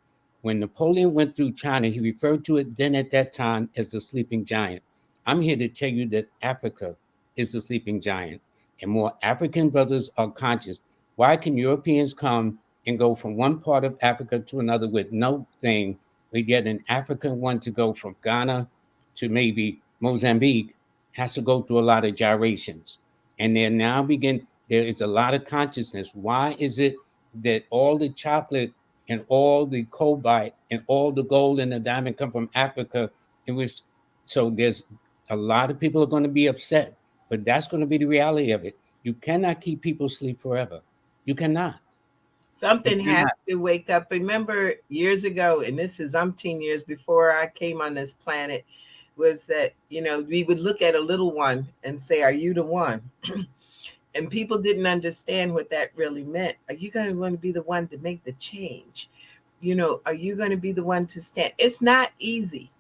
when Napoleon went through China, he referred to it then at that time as the sleeping giant. I'm here to tell you that Africa is the sleeping giant, and more African brothers are conscious. Why can Europeans come and go from one part of Africa to another with no thing? We get an African one to go from Ghana to maybe Mozambique has to go through a lot of gyrations. And there is a lot of consciousness. Why is it that all the chocolate and all the cobalt and all the gold and the diamond come from Africa? It was so there's a lot of people are going to be upset, but that's going to be the reality of it. You cannot keep people asleep forever. You cannot.
Something has to wake up. Remember years ago, and this is umpteen years before I came on this planet, was that, we would look at a little one and say, "Are you the one?" And people didn't understand what that really meant. Are you going to want to be the one to make the change? Are you going to be the one to stand? It's not easy,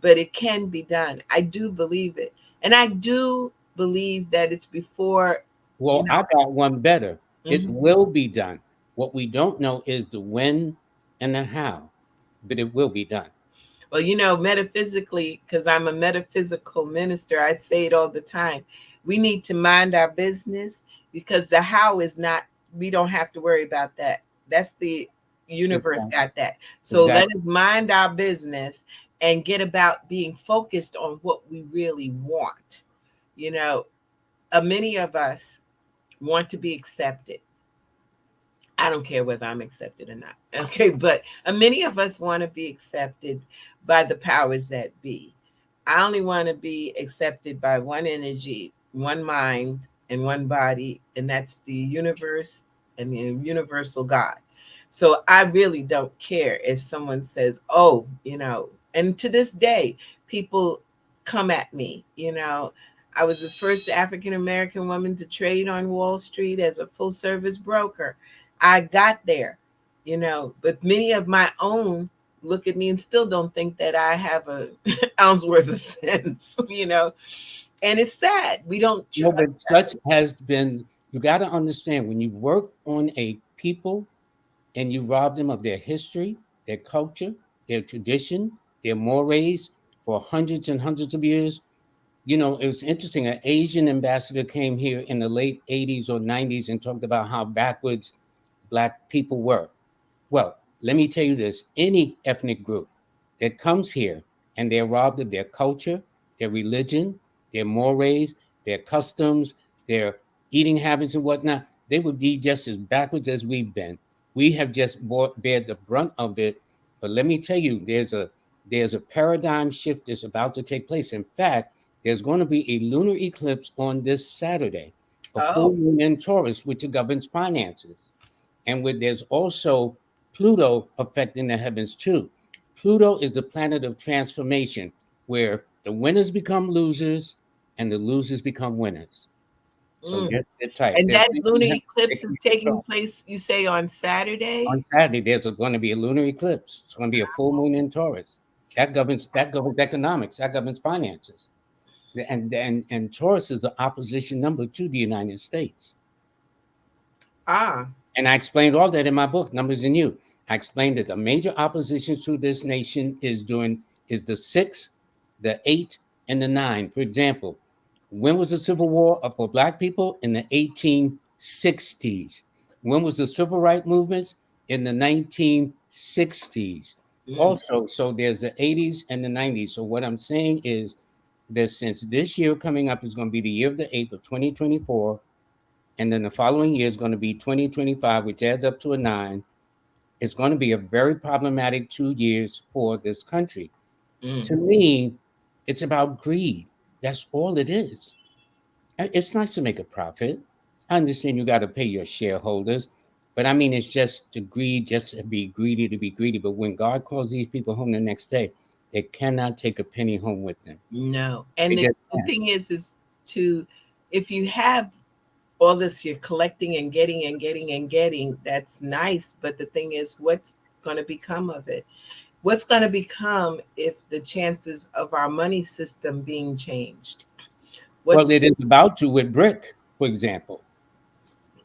but it can be done. I do believe it. And I do believe that it's before.
Well, I got one better. It
Mhm.
will be done. What we don't know is the when and the how, but it will be done.
Well, metaphysically, because I'm a metaphysical minister, I say it all the time. We need to mind our business, because the how is not, we don't have to worry about that. That's the universe got that. So let
Exactly.
us mind our business and get about being focused on what we really want. You know, many of us want to be accepted. I don't care whether I'm accepted or not. Okay. But many of us want to be accepted by the powers that be. I only want to be accepted by one energy, one mind, and one body, and that's the universe and the universal God. So I really don't care if someone says, "Oh, and to this day, people come at me. I was the first African American woman to trade on Wall Street as a full service broker. I got there, but many of my own look at me and still don't think that I have a ounce worth of sense. And it's sad. We don't
No,
trust
but such has been, you got to understand when you work on a people and you rob them of their history, their culture, their tradition, their mores for hundreds and hundreds of years. It was interesting. An Asian ambassador came here in the late 80s or 90s and talked about how backwards Black people were. Well, let me tell you this, any ethnic group that comes here and they're robbed of their culture, their religion, their mores, their customs, their eating habits and whatnot, they would be just as backwards as we've been. We have just bared the brunt of it. But let me tell you, there's a paradigm shift that's about to take place. In fact, there's going to be a lunar eclipse on this Saturday, a full
Oh,
moon in Taurus, which governs finances. And there's also Pluto affecting the heavens too. Pluto is the planet of transformation, where the winners become losers and the losers become winners. So
mm.
just sit tight.
And
There's
that
things
lunar
you have to take
eclipse is
under
taking
control.
place, you say, on Saturday?
On Saturday, there's going to be a lunar eclipse. It's going to be a full moon in Taurus. That governs economics. That governs finances. And Taurus is the opposition number to the United States.
Ah,
And I explained all that in my book, Numbers in You. I explained that the major opposition to this nation is the 6, the 8, and the 9. For example, when was the Civil War for Black people? In the 1860s. When was the Civil Rights Movements? In the 1960s.
mm.
Also, so there's the 80s and the 90s. So what I'm saying is that since this year coming up is going to be the year of the 8th of 2024, and then the following year is going to be 2025, which adds up to a 9. It's going to be a very problematic 2 years for this country.
Mm.
To me, it's about greed. That's all it is. It's nice to make a profit. I understand you got to pay your shareholders, but I mean, it's just to greed, just to be greedy to be greedy. But when God calls these people home the next day, they cannot take a penny home with them.
No.
They
And the,
just
the
can't.
thing is to, if you have all this you're collecting and getting and getting and getting, that's nice. But the thing is, what's going to become of it? What's going to become if the chances of our money system being changed?
Well, it is about to with BRIC, for example.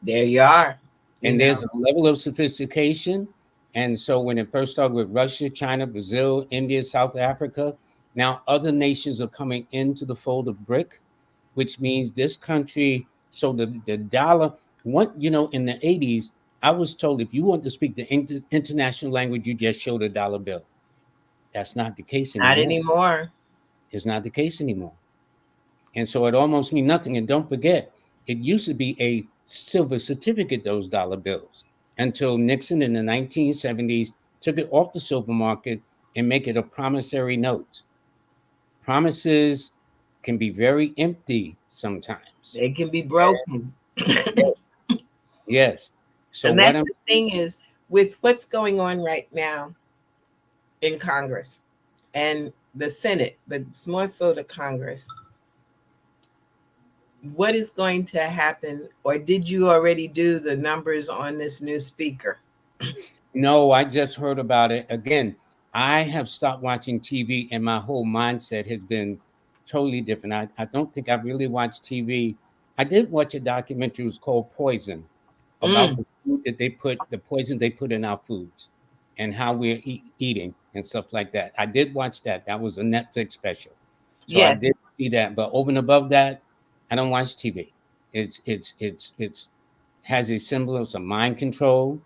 There you are.
And there's a level of sophistication. And so when it first started with Russia, China, Brazil, India, South Africa, now other nations are coming into the fold of BRIC, which means this country, so the dollar, in the 80s, I was told if you want to speak the international language, you just show the dollar bill. That's not the case anymore.
Not anymore.
It's not the case anymore. And so it almost means nothing. And don't forget, it used to be a silver certificate, those dollar bills, until Nixon in the 1970s took it off the silver market and make it a promissory note. Promises can be very empty sometimes.
They can be broken.
Yes. So
and that's the thing is, with what's going on right now in Congress and the Senate, but it's more so the Congress, what is going to happen? Or did you already do the numbers on this new speaker?
No, I just heard about it. Again, I have stopped watching TV and my whole mindset has been totally different. I don't think I've really watched TV. I did watch a documentary. It was called Poison, about the food that they put, the poison they put in our foods and how we're eating and stuff like that. I did watch that. That was a Netflix special. So yes. I did see that. But over and above that, I don't watch TV. It's has a semblance of mind control.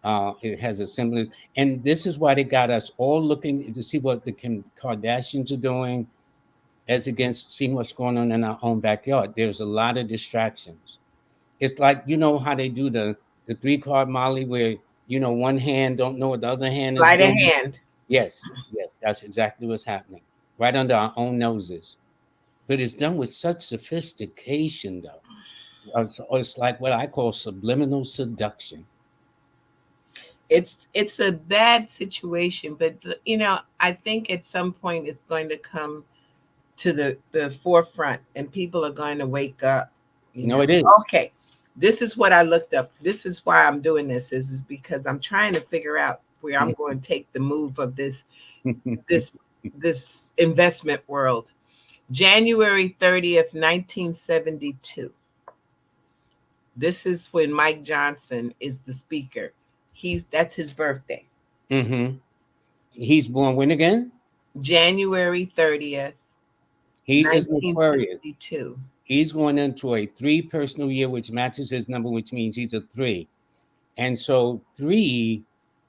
It has a semblance, and this is why they got us all looking to see what the Kardashians are doing, as against seeing what's going on in our own backyard. There's a lot of distractions. It's like, you know how they do the 3-card Molly, where one hand don't know what the other hand is doing.
Right hand.
Yes, that's exactly what's happening, right under our own noses. But it's done with such sophistication, though. It's like what I call subliminal seduction.
It's a bad situation, but I think at some point it's going to come to the forefront, and people are going to wake up.
It is.
Okay, this is what I looked up. This is why I'm doing this. Is because I'm trying to figure out where I'm going to take the move of this investment world. January 30th, 1972. This is when Mike Johnson is the speaker. That's his birthday.
Mm-hmm. He's born when again?
January 30th.
He 1972. He's going into a 3 personal year, which matches his number, which means he's a 3. And so 3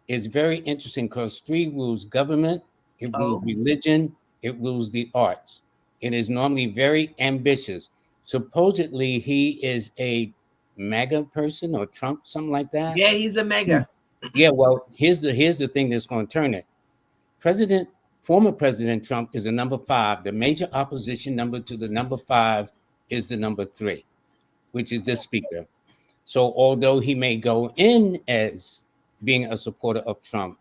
is very interesting because 3 rules government, it rules religion, it rules the arts. It is normally very ambitious. Supposedly, he is a MAGA person or Trump, something like that.
Yeah, he's a MAGA.
Yeah, well, here's the thing that's going to turn it. Former President Trump is the number 5. The major opposition number to the number 5 is the number 3, which is the speaker. So although he may go in as being a supporter of Trump,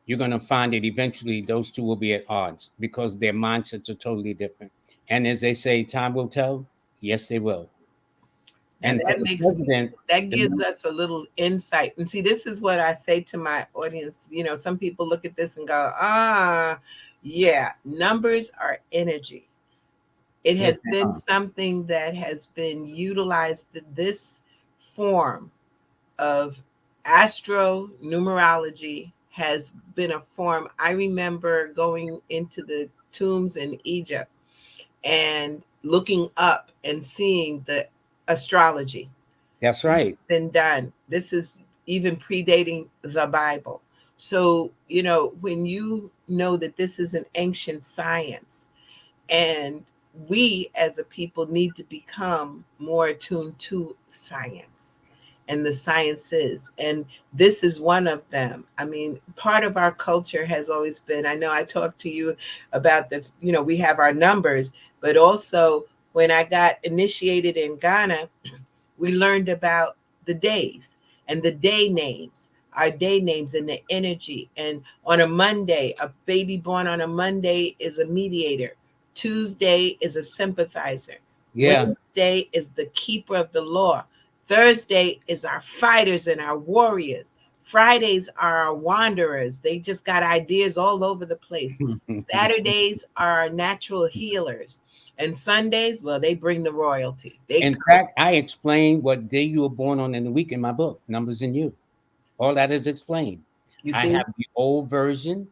you're going to find that eventually those two will be at odds because their mindsets are totally different. And as they say, time will tell. Yes, they will.
And that gives us a little insight. And see, this is what I say to my audience. Some people look at this and go, yeah, numbers are energy. It has been something that has been utilized. This form of astro numerology has been a form. I remember going into the tombs in Egypt and looking up and seeing the astrology.
That's right.
Been done. This is even predating the Bible. So, when you know that this is an ancient science, and we as a people need to become more attuned to science and the sciences. And this is one of them. I mean, part of our culture has always been, I know I talked to you about we have our numbers, but also when I got initiated in Ghana, we learned about the days and the day names, our day names and the energy. And on a Monday, a baby born on a Monday is a mediator. Tuesday is a sympathizer.
Yeah.
Wednesday is the keeper of the law. Thursday is our fighters and our warriors. Fridays are our wanderers. They just got ideas all over the place. Saturdays are our natural healers. And Sundays, well, they bring the royalty.
In fact, I explain what day you were born on in the week in my book, Numbers in You. All that is explained.
You
I
see?
have the old version,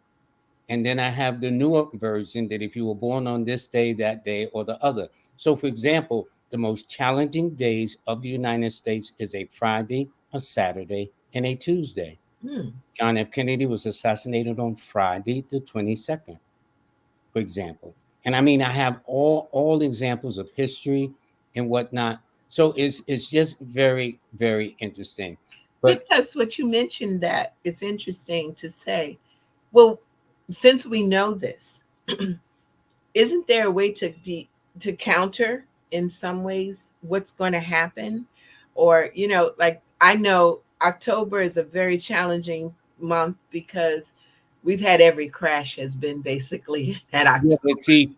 and then I have the newer version that if you were born on this day, that day, or the other. So, for example, the most challenging days of the United States is a Friday, a Saturday, and a Tuesday. John F. Kennedy was assassinated on Friday, the 22nd, for example. And I mean, I have all examples of history and whatnot. So it's just very, very interesting. But
Because what you mentioned, that it's interesting to say, well, since we know this, isn't there a way to counter in some ways what's going to happen? Or, like I know October is a very challenging month because we've had every crash has been basically at
yeah,
October.
but see,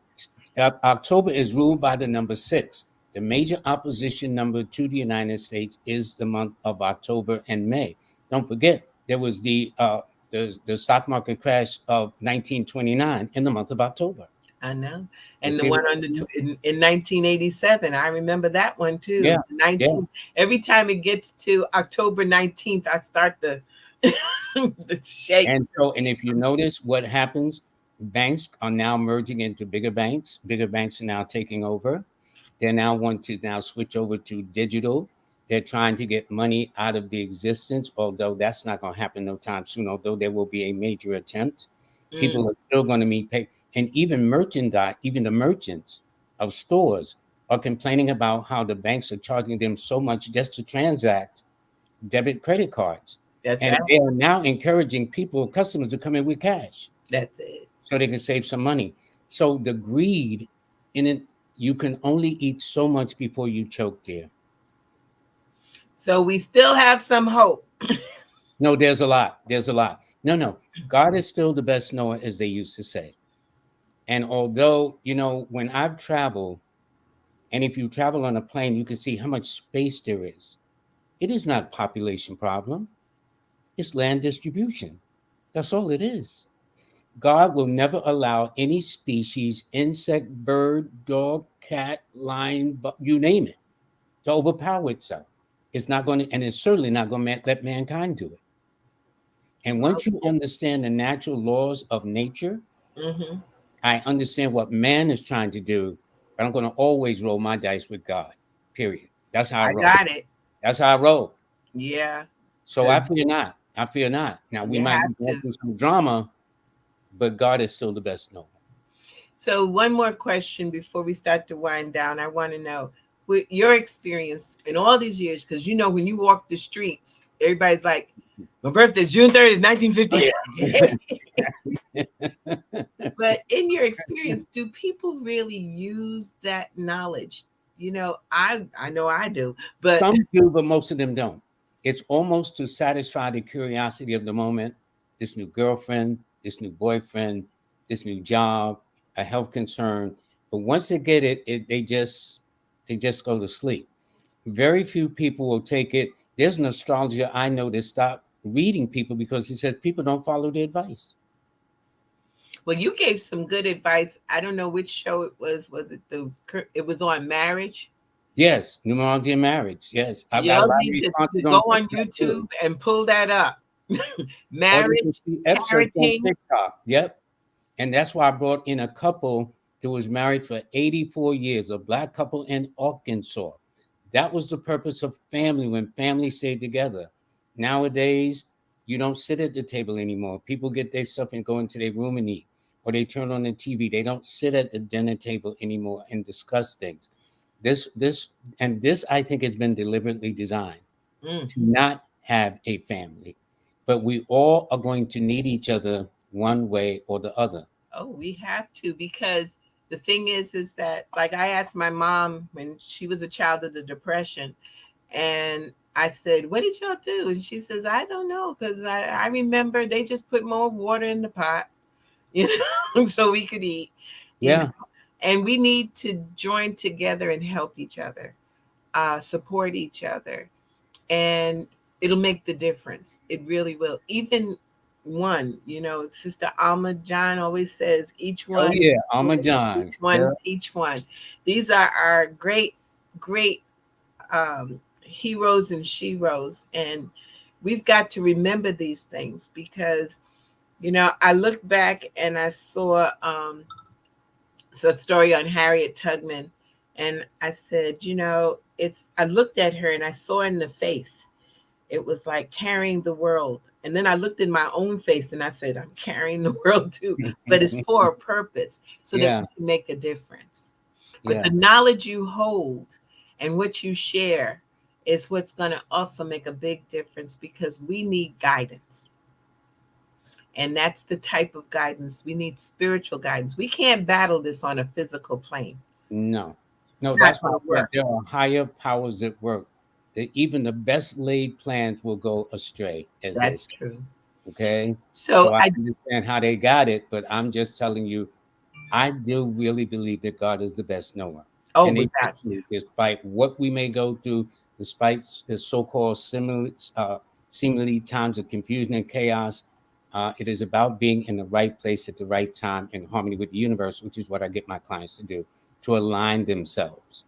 October is ruled by the number 6. The major opposition number to the United States is the month of October and May. Don't forget, there was the stock market crash of 1929 in the month of October.
I know. And the
Okay.
one in 1987, I remember that one too.
Yeah,
19 Every time it gets to October 19th, I start the the shake.
And if you notice what happens, banks are now merging into bigger banks. Bigger banks are now taking over. They now want to now switch over to digital. They're trying to get money out of the existence, although that's not going to happen no time soon, although there will be a major attempt. People are still going to be paid. And even merchandise, even the merchants of stores are complaining about how the banks are charging them so much just to transact debit credit cards.
That's
And
right.
they are now encouraging customers to come in with cash
That's it.
so they can save some money. So the greed in it, you can only eat so much before you choke, dear.
So we still have some hope.
No, there's a lot. There's a lot. No. God is still the best knower, as they used to say. And although, when I've traveled, and if you travel on a plane, you can see how much space there is. It is not a population problem. It's land distribution. That's all it is. God will never allow any species, insect, bird, dog, cat, lion, you name it, to overpower itself. It's not going to, and it's certainly not going to let mankind do it. And once you understand the natural laws of nature, I understand what man is trying to do, but I'm going to always roll my dice with God. Period. That's how I roll.
got it.
That's how I roll.
Yeah.
So I fear not. I fear not. Now we might be going through some drama, but God is still the best knower.
So one more question before we start to wind down. I want to know with your experience in all these years, because when you walk the streets, everybody's like, my birthday's June 30th, 1950. But in your experience, do people really use that knowledge? I know I do, but
some do, but most of them don't. It's almost to satisfy the curiosity of the moment. This new girlfriend, this new boyfriend, this new job, a health concern. But once they get it, they just go to sleep. Very few people will take it. There's an astrologer I know that stopped reading people because he says people don't follow the advice.
Well, you gave some good advice. I don't know which show it was. Was it it was on marriage?
Yes, numerology and marriage. Yes.
You need to go on YouTube and pull that up. Marriage, parenting.
TikTok. Yep. And that's why I brought in a couple who was married for 84 years, a Black couple in Arkansas. That was the purpose of family, when family stayed together. Nowadays, you don't sit at the table anymore. People get their stuff and go into their room and eat, or they turn on the TV. They don't sit at the dinner table anymore and discuss things. This I think has been deliberately designed to not have a family, but we all are going to need each other one way or the other.
Oh, we have to, because the thing is that, like, I asked my mom when she was a child of the Depression, and I said, what did y'all do? And she says, I don't know, because I remember they just put more water in the pot, so we could eat.
Yeah.
And we need to join together and help each other, support each other. and it'll make the difference. It really will. Even one, Sister Alma John always says, each
Oh
one,
yeah, Alma John.
each one,
Yeah.
teach one. These are our great, great heroes and sheroes. And we've got to remember these things because, I look back and I saw a story on Harriet Tubman. And I said, I looked at her and I saw in the face, it was like carrying the world. And then I looked in my own face and I said, I'm carrying the world too, but it's for a purpose so that
Yeah,
we can make a difference. But
yeah.
the knowledge you hold and what you share is what's going to also make a big difference because we need guidance. And that's the type of guidance we need, spiritual guidance. We can't battle this on a physical plane.
No,
It's
no,
not
that's why
going
I
to
said
work.
there are higher powers at work. That even the best laid plans will go astray, as they
That's
say.
true.
Okay,
So
so I
I,
understand how they got it, but I'm just telling you, I do really believe that God is the best knower.
oh,
And
without
eventually, despite what we may go through, despite the so-called seemingly times of confusion and chaos, it is about being in the right place at the right time in harmony with the universe, which is what I get my clients to do, to align themselves.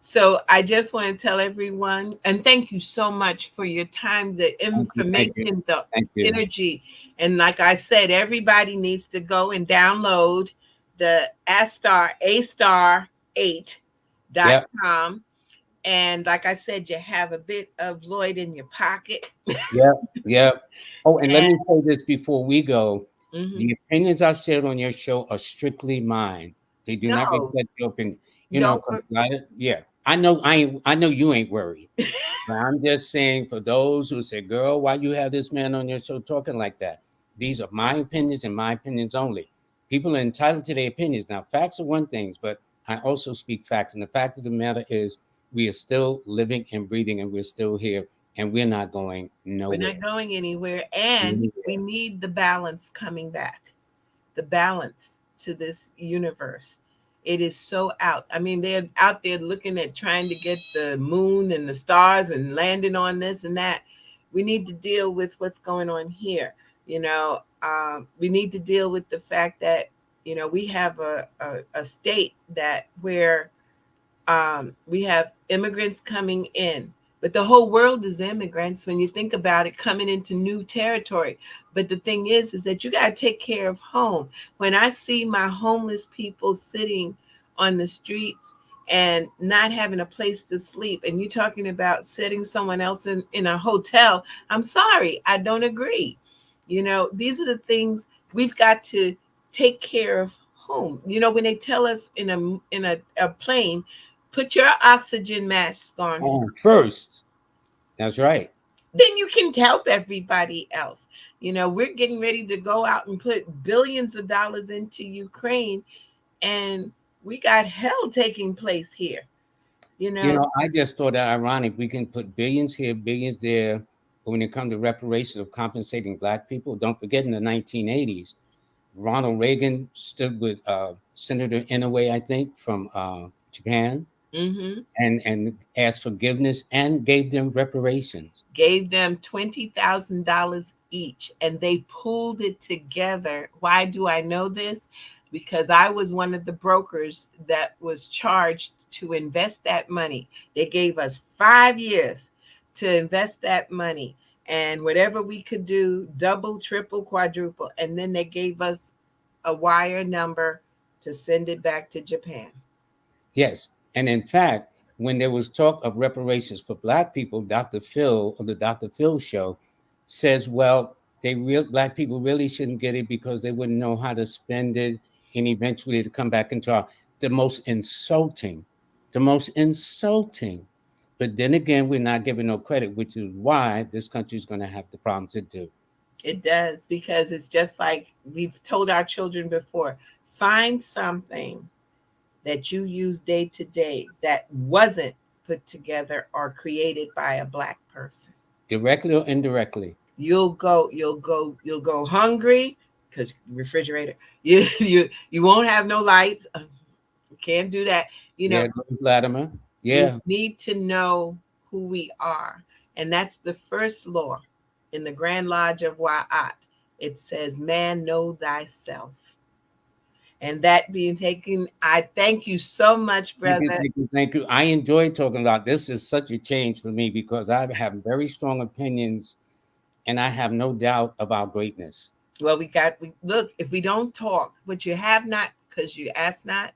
So I just want to tell everyone, and thank you so much for your time, the
Thank you.
information, the
Thank you.
energy. And like I said, everybody needs to go and download the A-star8.com.
Yep.
And like I said, you have a bit of Lloyd in your pocket.
Yep. Yep. Oh, and let
And
me say this before we go.
mhm.
The opinions I shared on your show are strictly mine. They do not
No,
reflect your opinion.
no,
'Cause yeah. I know you ain't worried. But I'm just saying for those who say, girl, why you have this man on your show talking like that? These are my opinions and my opinions only. People are entitled to their opinions. Now, facts are one thing, but I also speak facts. And the fact of the matter is we are still living and breathing and we're still here and we're not going
we're
nowhere.
not going anywhere. And we need the balance coming back, the balance to this universe. It is so out. I mean, they're out there looking at trying to get the moon and the stars and landing on this and that. We need to deal with what's going on here. We need to deal with the fact that, we have a state that where we have immigrants coming in, but the whole world is immigrants when you think about it, coming into new territory. But the thing is that you got to take care of home. When I see my homeless people sitting on the streets and not having a place to sleep, and you're talking about setting someone else in a hotel, I'm sorry, I don't agree. These are the things we've got to take care of home. When they tell us in a plane, put your oxygen mask on,
First, that's right.
then you can help everybody else. We're getting ready to go out and put billions of dollars into Ukraine, and we got hell taking place here.
I just thought that ironic. We can put billions here, billions there. But when it comes to reparations of compensating Black people, don't forget in the 1980s, Ronald Reagan stood with Senator Inouye, I think, from Japan,
hmm
and asked forgiveness and gave them reparations.
Gave them $20,000 each, and they pulled it together. Why do I know this? Because I was one of the brokers that was charged to invest that money. They gave us 5 years to invest that money, and whatever we could do, double, triple, quadruple, and then they gave us a wire number to send it back to Japan.
Yes. And in fact, when there was talk of reparations for Black people, Dr. Phil of the Dr. Phil show says, well, Black people really shouldn't get it because they wouldn't know how to spend it and eventually to come back into the most insulting, the most insulting. But then again, we're not giving no credit, which is why this country is going to have the problems it do.
It does, because it's just like we've told our children before, find something that you use day to day that wasn't put together or created by a Black person.
Directly or indirectly.
You'll go hungry because refrigerator. You won't have no lights. Can't do that.
Yeah, Latimer. Yeah.
We need to know who we are. And that's the first law in the Grand Lodge of Wa'at. It says, man, know thyself. And that being taken, I thank you so much, brother.
Thank you. I enjoy talking about this. Is such a change for me because I have very strong opinions and I have no doubt about greatness.
Well, look, if we don't talk, what you have not, because you ask not,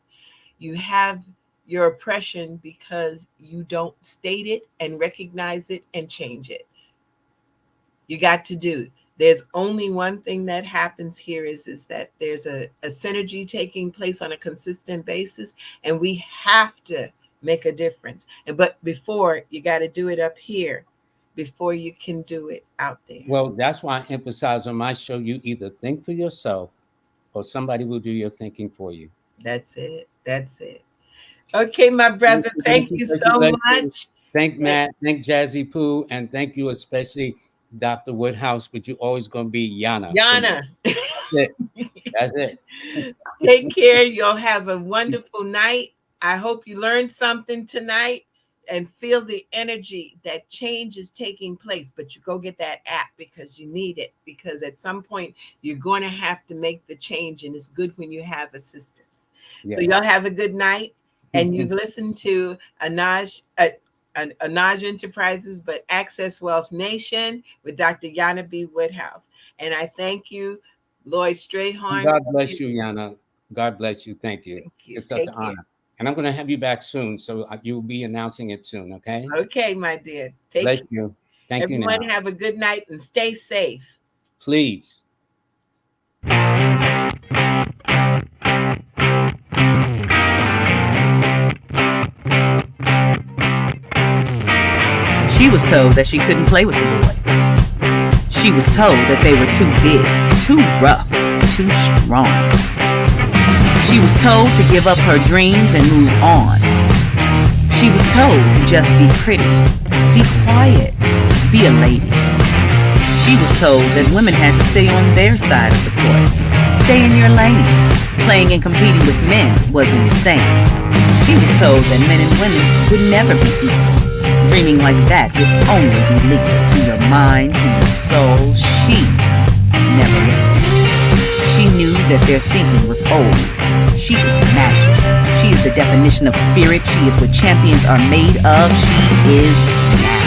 you have your oppression because you don't state it and recognize it and change it. You got to do. There's only one thing that happens here is that there's a synergy taking place on a consistent basis, and we have to make a difference. But before, you got to do it up here before you can do it out there.
Well, that's why I emphasize on my show, you either think for yourself or somebody will do your thinking for you.
That's it. That's it. Okay, my brother, thank you so much.
Thank Matt, thank Jazzy Pooh, and thank you especially Dr. Woodhouse, but you're always going to be Jana.
Jana.
That's it.
Take care. You'll have a wonderful night. I hope you learned something tonight and feel the energy that change is taking place. But you go get that app because you need it, because at some point you're going to have to make the change, and it's good when you have assistance. Yeah. So y'all have a good night. And you've listened to Anaj Enterprises, but Access Wealth Nation with Dr. Jana B. Woodhouse. And I thank you, Lloyd Strayhorn.
God bless you, Jana. God bless you. Thank you. It's such an honor. And I'm going to have you back soon. So you'll be announcing it soon. Okay.
Okay, my dear.
Bless you. Thank you.
Everyone have a good night and stay safe.
Please.
She was told that she couldn't play with the boys. She was told that they were too big, too rough, too strong. She was told to give up her dreams and move on. She was told to just be pretty, be quiet, be a lady. She was told that women had to stay on their side of the court, stay in your lane. Playing and competing with men was insane. She was told that men and women would never be equal. Dreaming like that would only be lethal to your mind, to your soul. She never listened. She knew that their thinking was old. She is magic. She is the definition of spirit. She is what champions are made of. She is magic.